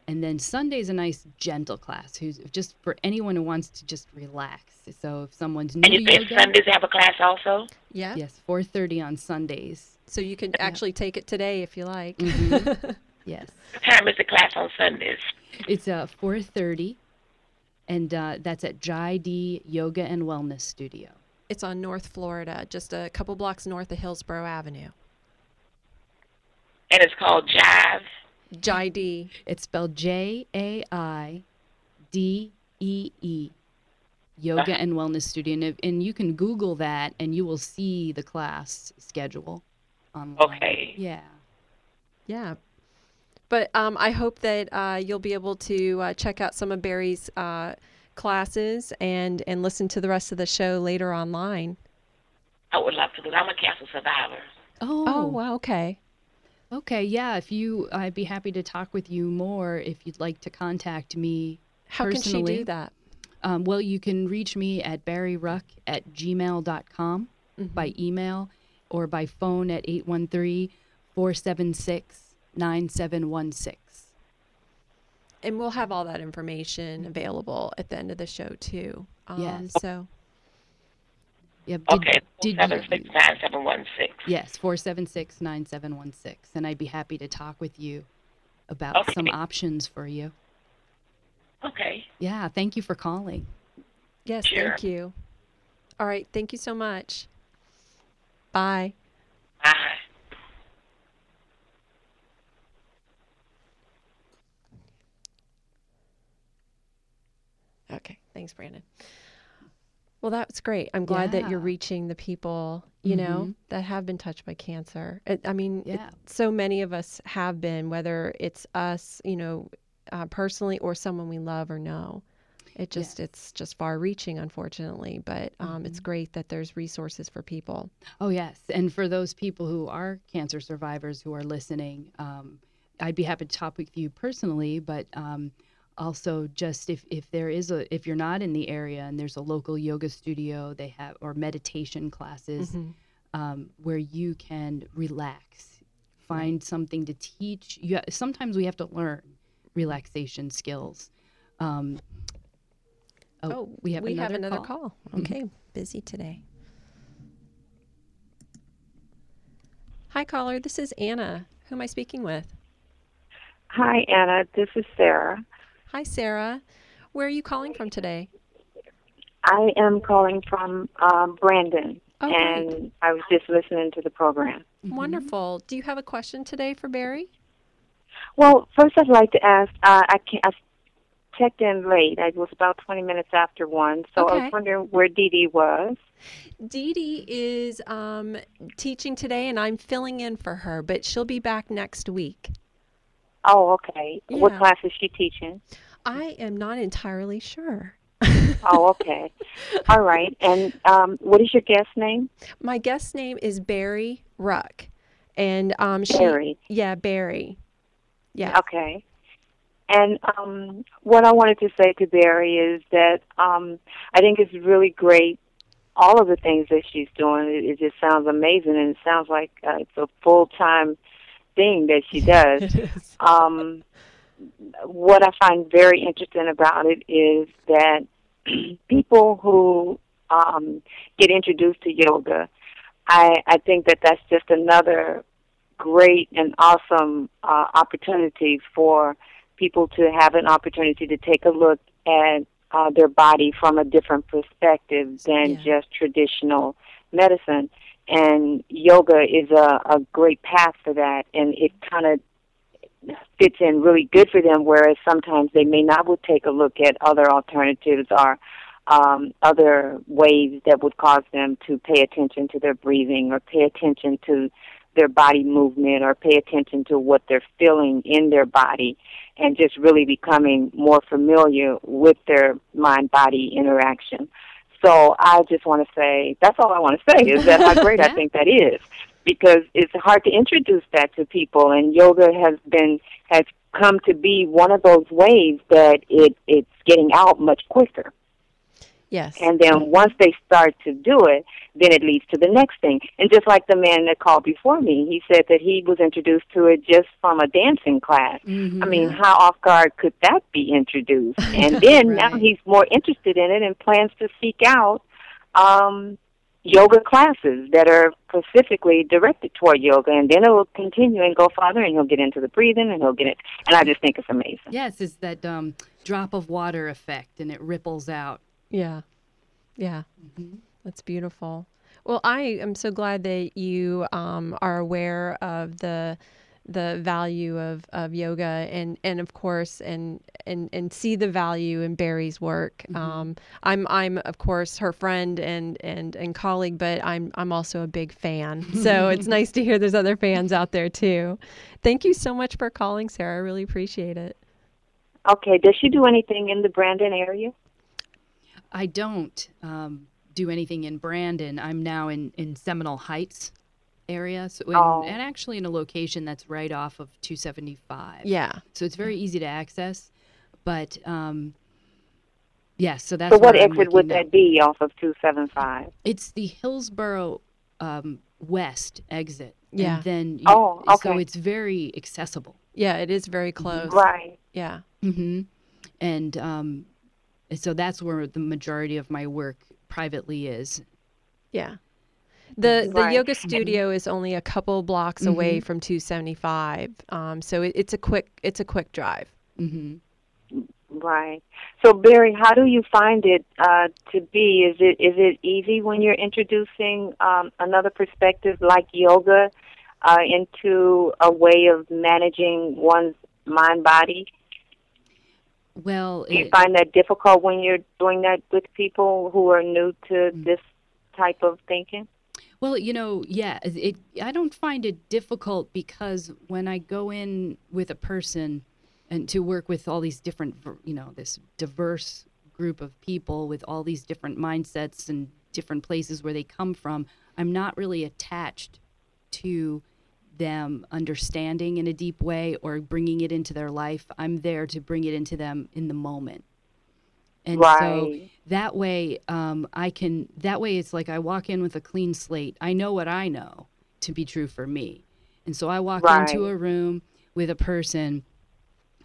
S4: And then Sunday's a nice gentle class, who's just for anyone who wants to just relax. So if someone's new
S10: And you
S4: to
S10: say
S4: yoga,
S10: Sundays have a class also?
S5: Yeah.
S4: yes, 4:30 on Sundays.
S5: So you can actually take it today if you like.
S4: Yes.
S10: What time is the class on Sundays?
S4: It's 4:30, and that's at Jaidi Yoga and Wellness Studio.
S5: It's on North Florida, just a couple blocks north of Hillsborough Avenue.
S10: And it's called Jive?
S5: Jaidi.
S4: It's spelled Jaidee, Yoga and Wellness Studio. And you can Google that, and you will see the class schedule online.
S10: Okay.
S4: Yeah.
S5: Yeah. But I hope that you'll be able to check out some of Barry's classes and listen to the rest of the show later online.
S10: I would love to, because I'm a cancer survivor.
S5: Oh, wow, okay.
S4: Okay, yeah. I'd be happy to talk with you more if you'd like to contact me
S5: How
S4: personally.
S5: can she do that?
S4: Well, you can reach me at barryruck@gmail.com by email or by phone at 813-476-9716.
S5: And we'll have all that information available at the end of the show, too.
S4: Yes.
S5: So.
S4: Yep.
S10: Okay, 476-9716.
S4: Yes, 476-9716. And I'd be happy to talk with you about some options for you.
S10: Okay.
S4: Yeah, thank you for calling.
S5: Yes,
S10: Sure.
S5: thank you. All right, thank you so much. Bye.
S10: Bye.
S5: Okay, thanks, Brandon. Well, that's great. I'm glad that you're
S4: Yeah.
S5: reaching the people, you know, that have been touched by cancer.
S4: Yeah.
S5: So many of us have been, whether it's us, you know, personally or someone we love or know. It's just far reaching, unfortunately, but it's great that there's resources for people.
S4: Oh, yes. And for those people who are cancer survivors who are listening, I'd be happy to talk with you personally, but also just if you're not in the area and there's a local yoga studio, they have, or meditation classes where you can relax, find something to teach. Sometimes we have to learn relaxation skills. We have another
S5: call. Okay, busy today. Hi, caller. This is Anna. Who am I speaking with?
S11: Hi, Anna. This is Sarah.
S5: Hi, Sarah. Where are you calling from today?
S11: I am calling from Brandon,
S5: Oh,
S11: and
S5: great.
S11: I was just listening to the program.
S5: Wonderful. Do you have a question today for Barry?
S11: Well, first I'd like to ask, I checked in late. I was about 20 minutes after 1, so I
S5: Okay.
S11: was wondering where Dee Dee was.
S5: Dee Dee is teaching today, and I'm filling in for her, but she'll be back next week.
S11: Oh, okay. What
S5: Yeah.
S11: class is she teaching?
S5: I am not entirely sure.
S11: Oh, okay. All right. And what is your guest name?
S5: My guest name is Barry Ruck, and
S11: Barry.
S5: Yeah, Barry. Yeah.
S11: Okay. And what I wanted to say to Barry is that I think it's really great, all of the things that she's doing. It just sounds amazing, and it sounds like it's a full-time thing that she does.
S5: It is.
S11: What I find very interesting about it is that people who get introduced to yoga, I think that that's just another great and awesome opportunity for people to have an opportunity to take a look at their body from a different perspective than just traditional medicine. And yoga is a great path for that, and it kind of fits in really good for them, whereas sometimes they may not would take a look at other alternatives or other ways that would cause them to pay attention to their breathing or pay attention to their body movement or pay attention to what they're feeling in their body, and just really becoming more familiar with their mind-body interaction. So I just want to say, that's all I want to say, is that how great I think that is, because it's hard to introduce that to people, and yoga has come to be one of those ways that it's getting out much quicker.
S5: Yes.
S11: And then once they start to do it, then it leads to the next thing. And just like the man that called before me, he said that he was introduced to it just from a dancing class.
S4: Mm-hmm.
S11: I mean, how off guard could that be introduced? And then now he's more interested in it and plans to seek out yoga classes that are specifically directed toward yoga, and then it will continue and go farther, and he'll get into the breathing, and he'll get it. And I just think it's amazing.
S4: Yes, it's that drop of water effect, and it ripples out.
S5: Yeah. Yeah. Mm-hmm. That's beautiful. Well, I am so glad that you are aware of the value of yoga and of course and see the value in Barry's work. Mm-hmm. I'm of course her friend and colleague, but I'm also a big fan. So it's nice to hear there's other fans out there too. Thank you so much for calling, Sarah. I really appreciate it.
S11: Okay. Does she do anything in the Brandon area?
S4: I don't do anything in Brandon. I'm now in Seminole Heights area, so and actually in a location that's right off of 275.
S5: Yeah.
S4: So it's very easy to access. But yeah, so that's.
S11: So what exit would that be off of 275?
S4: It's the Hillsborough West exit.
S5: Yeah.
S4: And then
S11: okay.
S4: So it's very accessible.
S5: Yeah, it is very close.
S11: Right.
S5: Yeah.
S4: Mm-hmm. And so that's where the majority of my work privately is.
S5: Yeah. The yoga studio is only a couple blocks away from 275. So it's a quick drive.
S4: Mm-hmm.
S11: Right. So Barry, how do you find it to be? Is it easy when you're introducing another perspective like yoga into a way of managing one's mind body?
S4: Well,
S11: do you find that difficult when you're doing that with people who are new to this type of thinking?
S4: Well, yeah, I don't find it difficult because when I go in with a person and to work with all these different, this diverse group of people with all these different mindsets and different places where they come from, I'm not really attached to them understanding in a deep way or bringing it into their life. I'm there to bring it into them in the moment. And so that way it's like I walk in with a clean slate. I know what I know to be true for me. And so I walk into a room with a person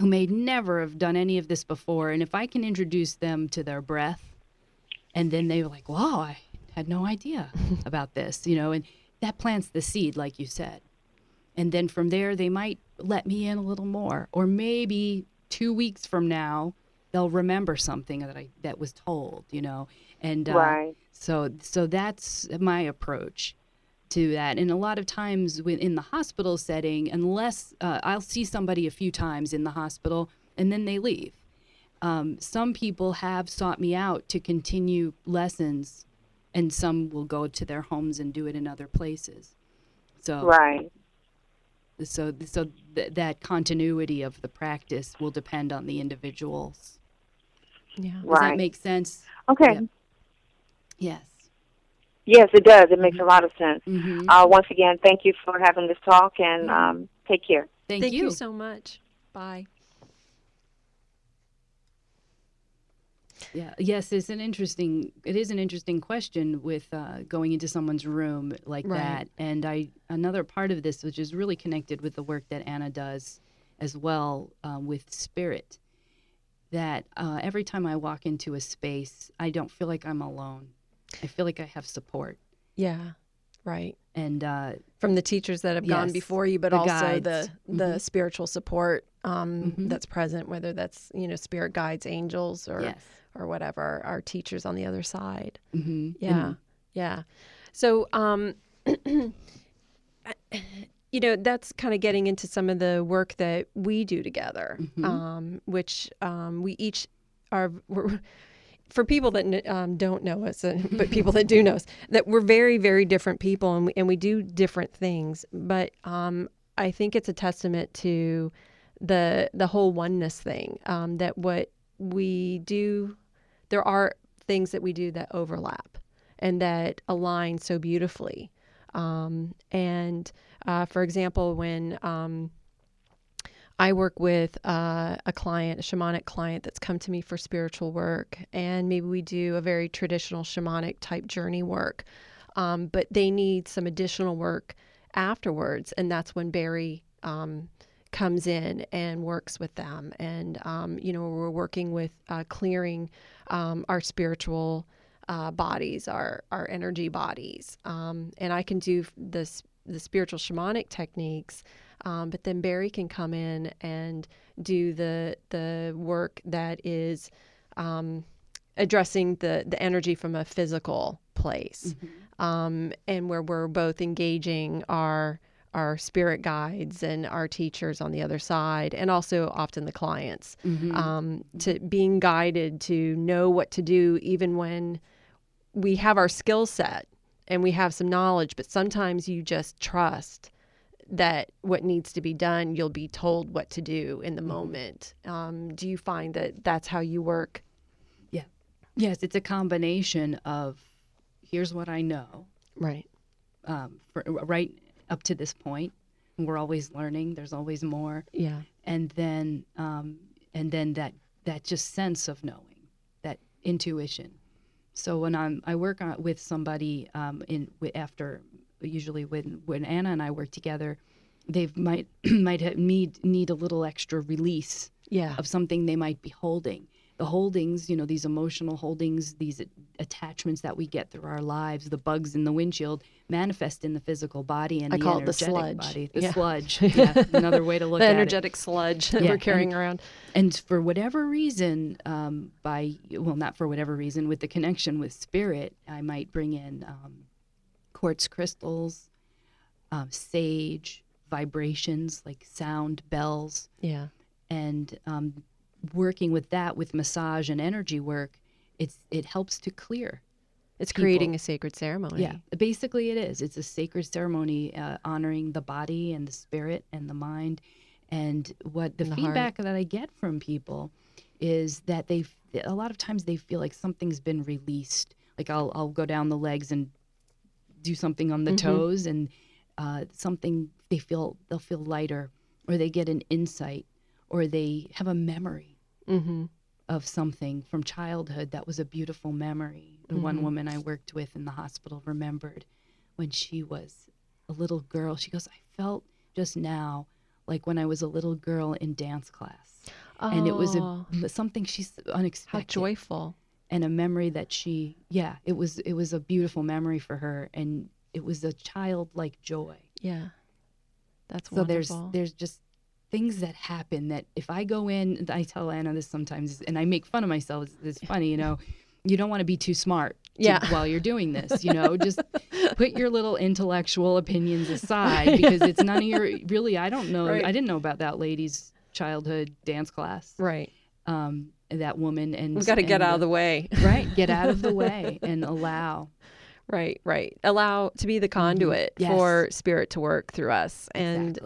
S4: who may never have done any of this before. And if I can introduce them to their breath, and then they're like, wow, I had no idea about this, and that plants the seed, like you said. And then from there, they might let me in a little more. Or maybe 2 weeks from now, they'll remember something that was told, And so that's my approach to that. And a lot of times in the hospital setting, unless I'll see somebody a few times in the hospital, and then they leave. Some people have sought me out to continue lessons, and some will go to their homes and do it in other places. So So that continuity of the practice will depend on the individuals.
S5: Yeah.
S4: Does that make sense?
S11: Okay.
S4: Yeah. Yes.
S11: Yes, it does. It makes a lot of sense.
S4: Mm-hmm.
S11: Once again, thank you for having this talk, and take care.
S4: Thank you
S5: so much. Bye.
S4: Yeah. Yes, it is an interesting question with going into someone's room like that. And another part of this, which is really connected with the work that Anna does as well with spirit, that every time I walk into a space, I don't feel like I'm alone. I feel like I have support.
S5: Yeah, right.
S4: And
S5: from the teachers that have gone
S4: yes,
S5: before you, but
S4: the
S5: also
S4: guides.
S5: the spiritual support that's present, whether that's, you know, spirit guides, angels, or
S4: Yes.
S5: or whatever, our teachers on the other side.
S4: Mm-hmm.
S5: Yeah, yeah. So, you know, that's kind of getting into some of the work that we do together, which we each are. For people that don't know us, but people that do know us, that we're very, very different people, and we do different things. But I think it's a testament to the whole oneness thing, that what we do, there are things that we do that overlap and that align so beautifully. And for example, when I work with a client, a shamanic client that's come to me for spiritual work, and maybe we do a very traditional shamanic type journey work, but they need some additional work afterwards, and that's when Barry comes in and works with them. And, you know, we're working with clearing our spiritual bodies, our energy bodies, and I can do the spiritual shamanic techniques. But then Barry can come in and do the work that is addressing the energy from a physical place, and where we're both engaging our spirit guides and our teachers on the other side, and also often the clients, to being guided to know what to do, even when we have our skill set and we have some knowledge, but sometimes you just trust that what needs to be done, you'll be told what to do in the moment. Do you find that that's how you work?
S4: Yeah. Yes, it's a combination of here's what I know.
S5: Right.
S4: Right up to this point. We're always learning. There's always more.
S5: Yeah.
S4: And then that just sense of knowing, that intuition. So when I work with somebody after. Usually when Anna and I work together, they might need a little extra release of something they might be holding. The holdings, you know, these emotional holdings, these attachments that we get through our lives, the bugs in the windshield, manifest in the physical body and
S5: I
S4: the
S5: call
S4: energetic
S5: it the sludge.
S4: body. The sludge, yeah, another way to look
S5: the
S4: at it.
S5: The energetic sludge that we're carrying around.
S4: And for whatever reason, not for whatever reason, with the connection with spirit, I might bring in quartz crystals, sage, vibrations like sound, bells.
S5: Yeah.
S4: And working with that, with massage and energy work, it helps to clear.
S5: It's creating a sacred ceremony.
S4: Yeah, basically it is. It's a sacred ceremony honoring the body and the spirit and the mind. And what the feedback that I get from people is that a lot of times they feel like something's been released. Like I'll go down the legs and do something on the toes, and they'll feel lighter, or they get an insight, or they have a memory of something from childhood that was a beautiful memory. The one woman I worked with in the hospital remembered when she was a little girl. She goes, I felt just now like when I was a little girl in dance class. And it was something she's unexpected.
S5: How joyful.
S4: And a memory that it was a beautiful memory for her, and it was a childlike joy.
S5: Yeah, that's
S4: wonderful. So
S5: there's
S4: just things that happen that if I go in, I tell Anna this sometimes, and I make fun of myself. It's funny, you know, you don't want to be too smart while you're doing this, you know, just put your little intellectual opinions aside, because it's none of your, really, I don't know. Right. I didn't know about that lady's childhood dance class.
S5: Right.
S4: That woman, and
S5: we've got to get out of the way.
S4: Right. Get out of the way and allow.
S5: Right. Allow to be the conduit for spirit to work through us, and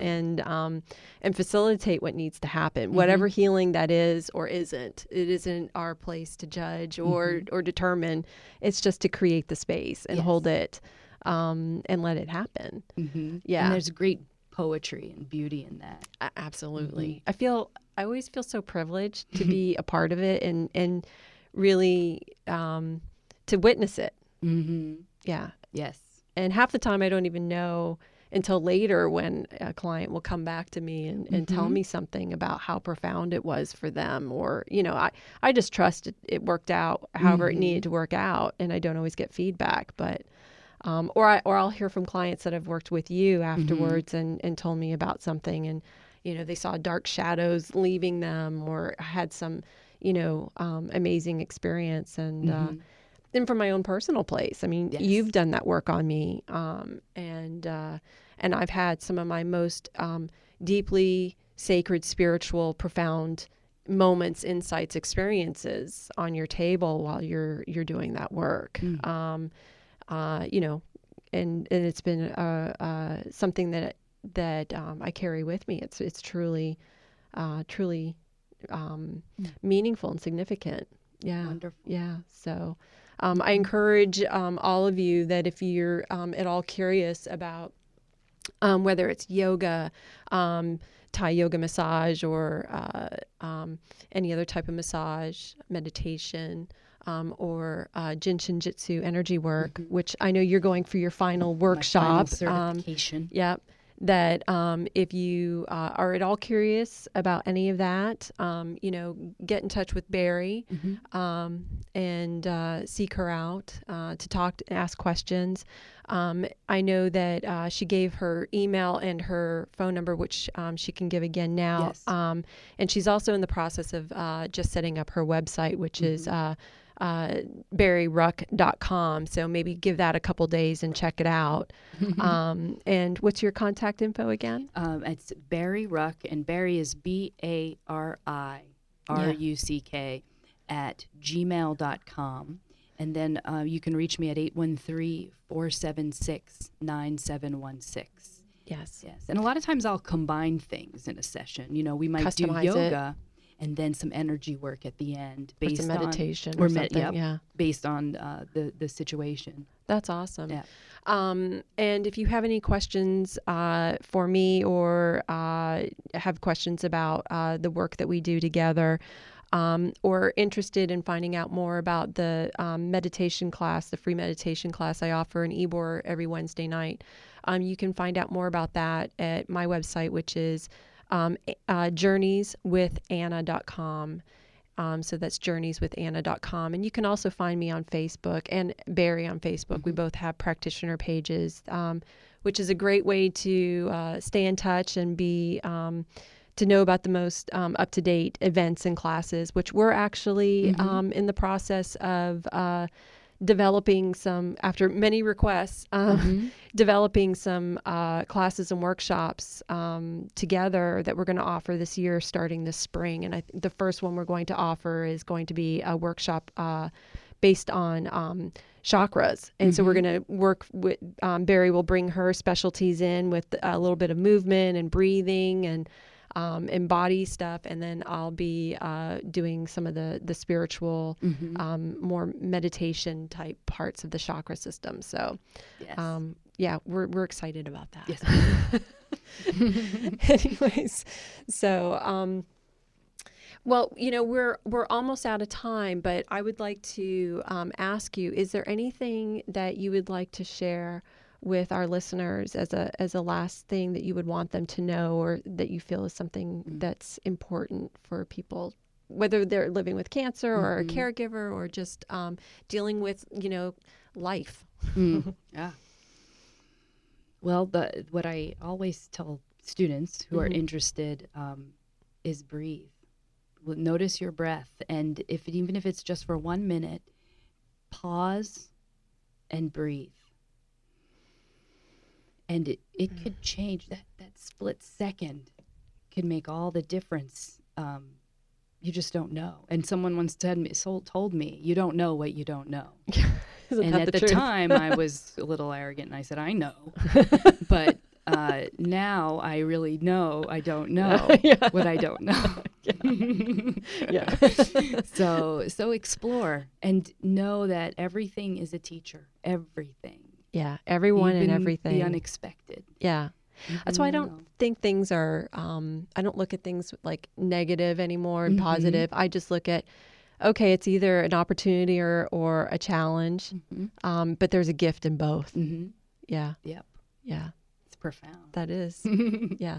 S5: facilitate what needs to happen, whatever healing that is or isn't. It isn't our place to judge or determine. It's just to create the space and hold it, and let it happen. Yeah.
S4: And there's great poetry and beauty in that.
S5: Absolutely. I always feel so privileged to be a part of it and really to witness it. Yeah.
S4: Yes.
S5: And half the time I don't even know until later when a client will come back to me and tell me something about how profound it was for them. Or, I just trust it worked out however it needed to work out, and I don't always get feedback. But or I'll hear from clients that have worked with you afterwards and told me about something, and they saw dark shadows leaving them or had some amazing experience. And then from my own personal place, I mean, you've done that work on me, and I've had some of my most deeply sacred, spiritual, profound moments, insights, experiences on your table while you're doing that work. And it's been something that I carry with me. It's truly meaningful and significant. Yeah.
S4: Wonderful.
S5: Yeah. So I encourage all of you that if you're at all curious about whether it's yoga, Thai yoga massage, or any other type of massage, meditation, or Jin Shin Jitsu energy work, which I know you're going for your final workshop.
S4: My final certification.
S5: Yep. That if you are at all curious about any of that, get in touch with Barry and seek her out to talk, ask questions. I know that she gave her email and her phone number, which she can give again now.
S4: Yes.
S5: And she's also in the process of just setting up her website, which is barryruck.com. So maybe give that a couple days and check it out. And what's your contact info again?
S4: It's Barry Ruck, and Barry is BARIRUCK at gmail.com. And then you can reach me at 813-476-9716.
S5: Yes.
S4: Yes. And a lot of times I'll combine things in a session. We might
S5: Customize
S4: do yoga and then some energy work at the end based
S5: some meditation
S4: on
S5: or something.
S4: based on the situation.
S5: That's awesome.
S4: Yeah.
S5: And if you have any questions for me or have questions about the work that we do together, or interested in finding out more about the meditation class, the free meditation class I offer in Ybor every Wednesday night, you can find out more about that at my website, which is journeyswithanna.com. So that's journeyswithanna.com. And you can also find me on Facebook and Barry on Facebook. We both have practitioner pages, which is a great way to stay in touch and be to know about the most up-to-date events and classes, which we're actually in the process of developing some, after many requests, developing some classes and workshops together that we're going to offer this year starting this spring. And the first one we're going to offer is going to be a workshop based on chakras. And so we're going to work with, Barry will bring her specialties in with a little bit of movement and breathing and body stuff, and then I'll be doing some of the spiritual, more meditation type parts of the chakra system. So, yeah, we're excited about that.
S4: Yes.
S5: Anyways, so well, we're almost out of time, but I would like to ask you: is there anything that you would like to share with our listeners as a last thing that you would want them to know, or that you feel is something that's important for people, whether they're living with cancer or a caregiver or just dealing with, life?
S4: Yeah. Well, what I always tell students who are interested is breathe. Notice your breath, and even if it's just for 1 minute, pause and breathe. And it could change. That split second could make all the difference. You just don't know. And someone once told me, you don't know what you don't know. And at the time, I was a little arrogant, and I said, I know. But now I really know I don't know what I don't know. So explore and know that everything is a teacher. Everything.
S5: Yeah, everyone
S4: Even
S5: and everything.
S4: The unexpected.
S5: Yeah. That's why I don't think things are, I don't look at things like negative anymore and positive. I just look at, okay, it's either an opportunity or a challenge, but there's a gift in both. Yeah.
S4: Yep.
S5: Yeah.
S4: It's profound.
S5: That is. Yeah.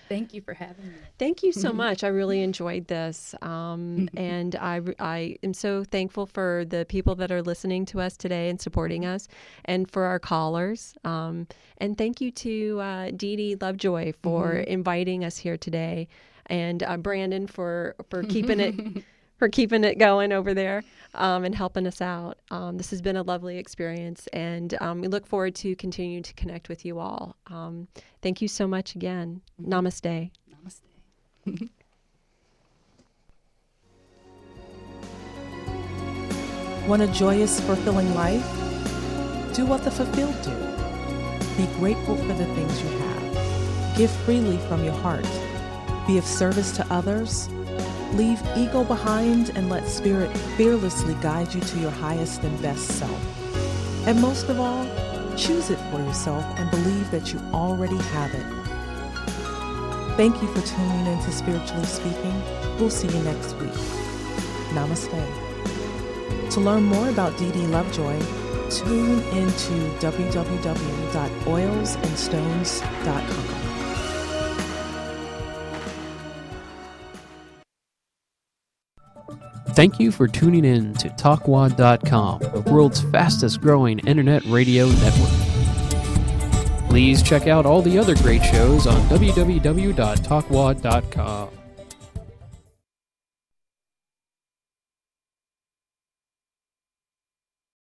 S4: Thank you for having me.
S5: Thank you so much. I really enjoyed this. And I am so thankful for the people that are listening to us today and supporting us, and for our callers. And thank you to Dee Dee Lovejoy for inviting us here today, and Brandon for keeping it going over there, and helping us out. This has been a lovely experience, and we look forward to continuing to connect with you all. Thank you so much again. Namaste.
S4: Namaste.
S2: Want a joyous, fulfilling life? Do what the fulfilled do. Be grateful for the things you have. Give freely from your heart. Be of service to others. Leave ego behind and let Spirit fearlessly guide you to your highest and best self. And most of all, choose it for yourself and believe that you already have it. Thank you for tuning in to Spiritually Speaking. We'll see you next week. Namaste. To learn more about Dee Dee Lovejoy, tune into www.oilsandstones.com.
S1: Thank you for tuning in to TalkWad.com, the world's fastest growing internet radio network. Please check out all the other great shows on www.talkwad.com.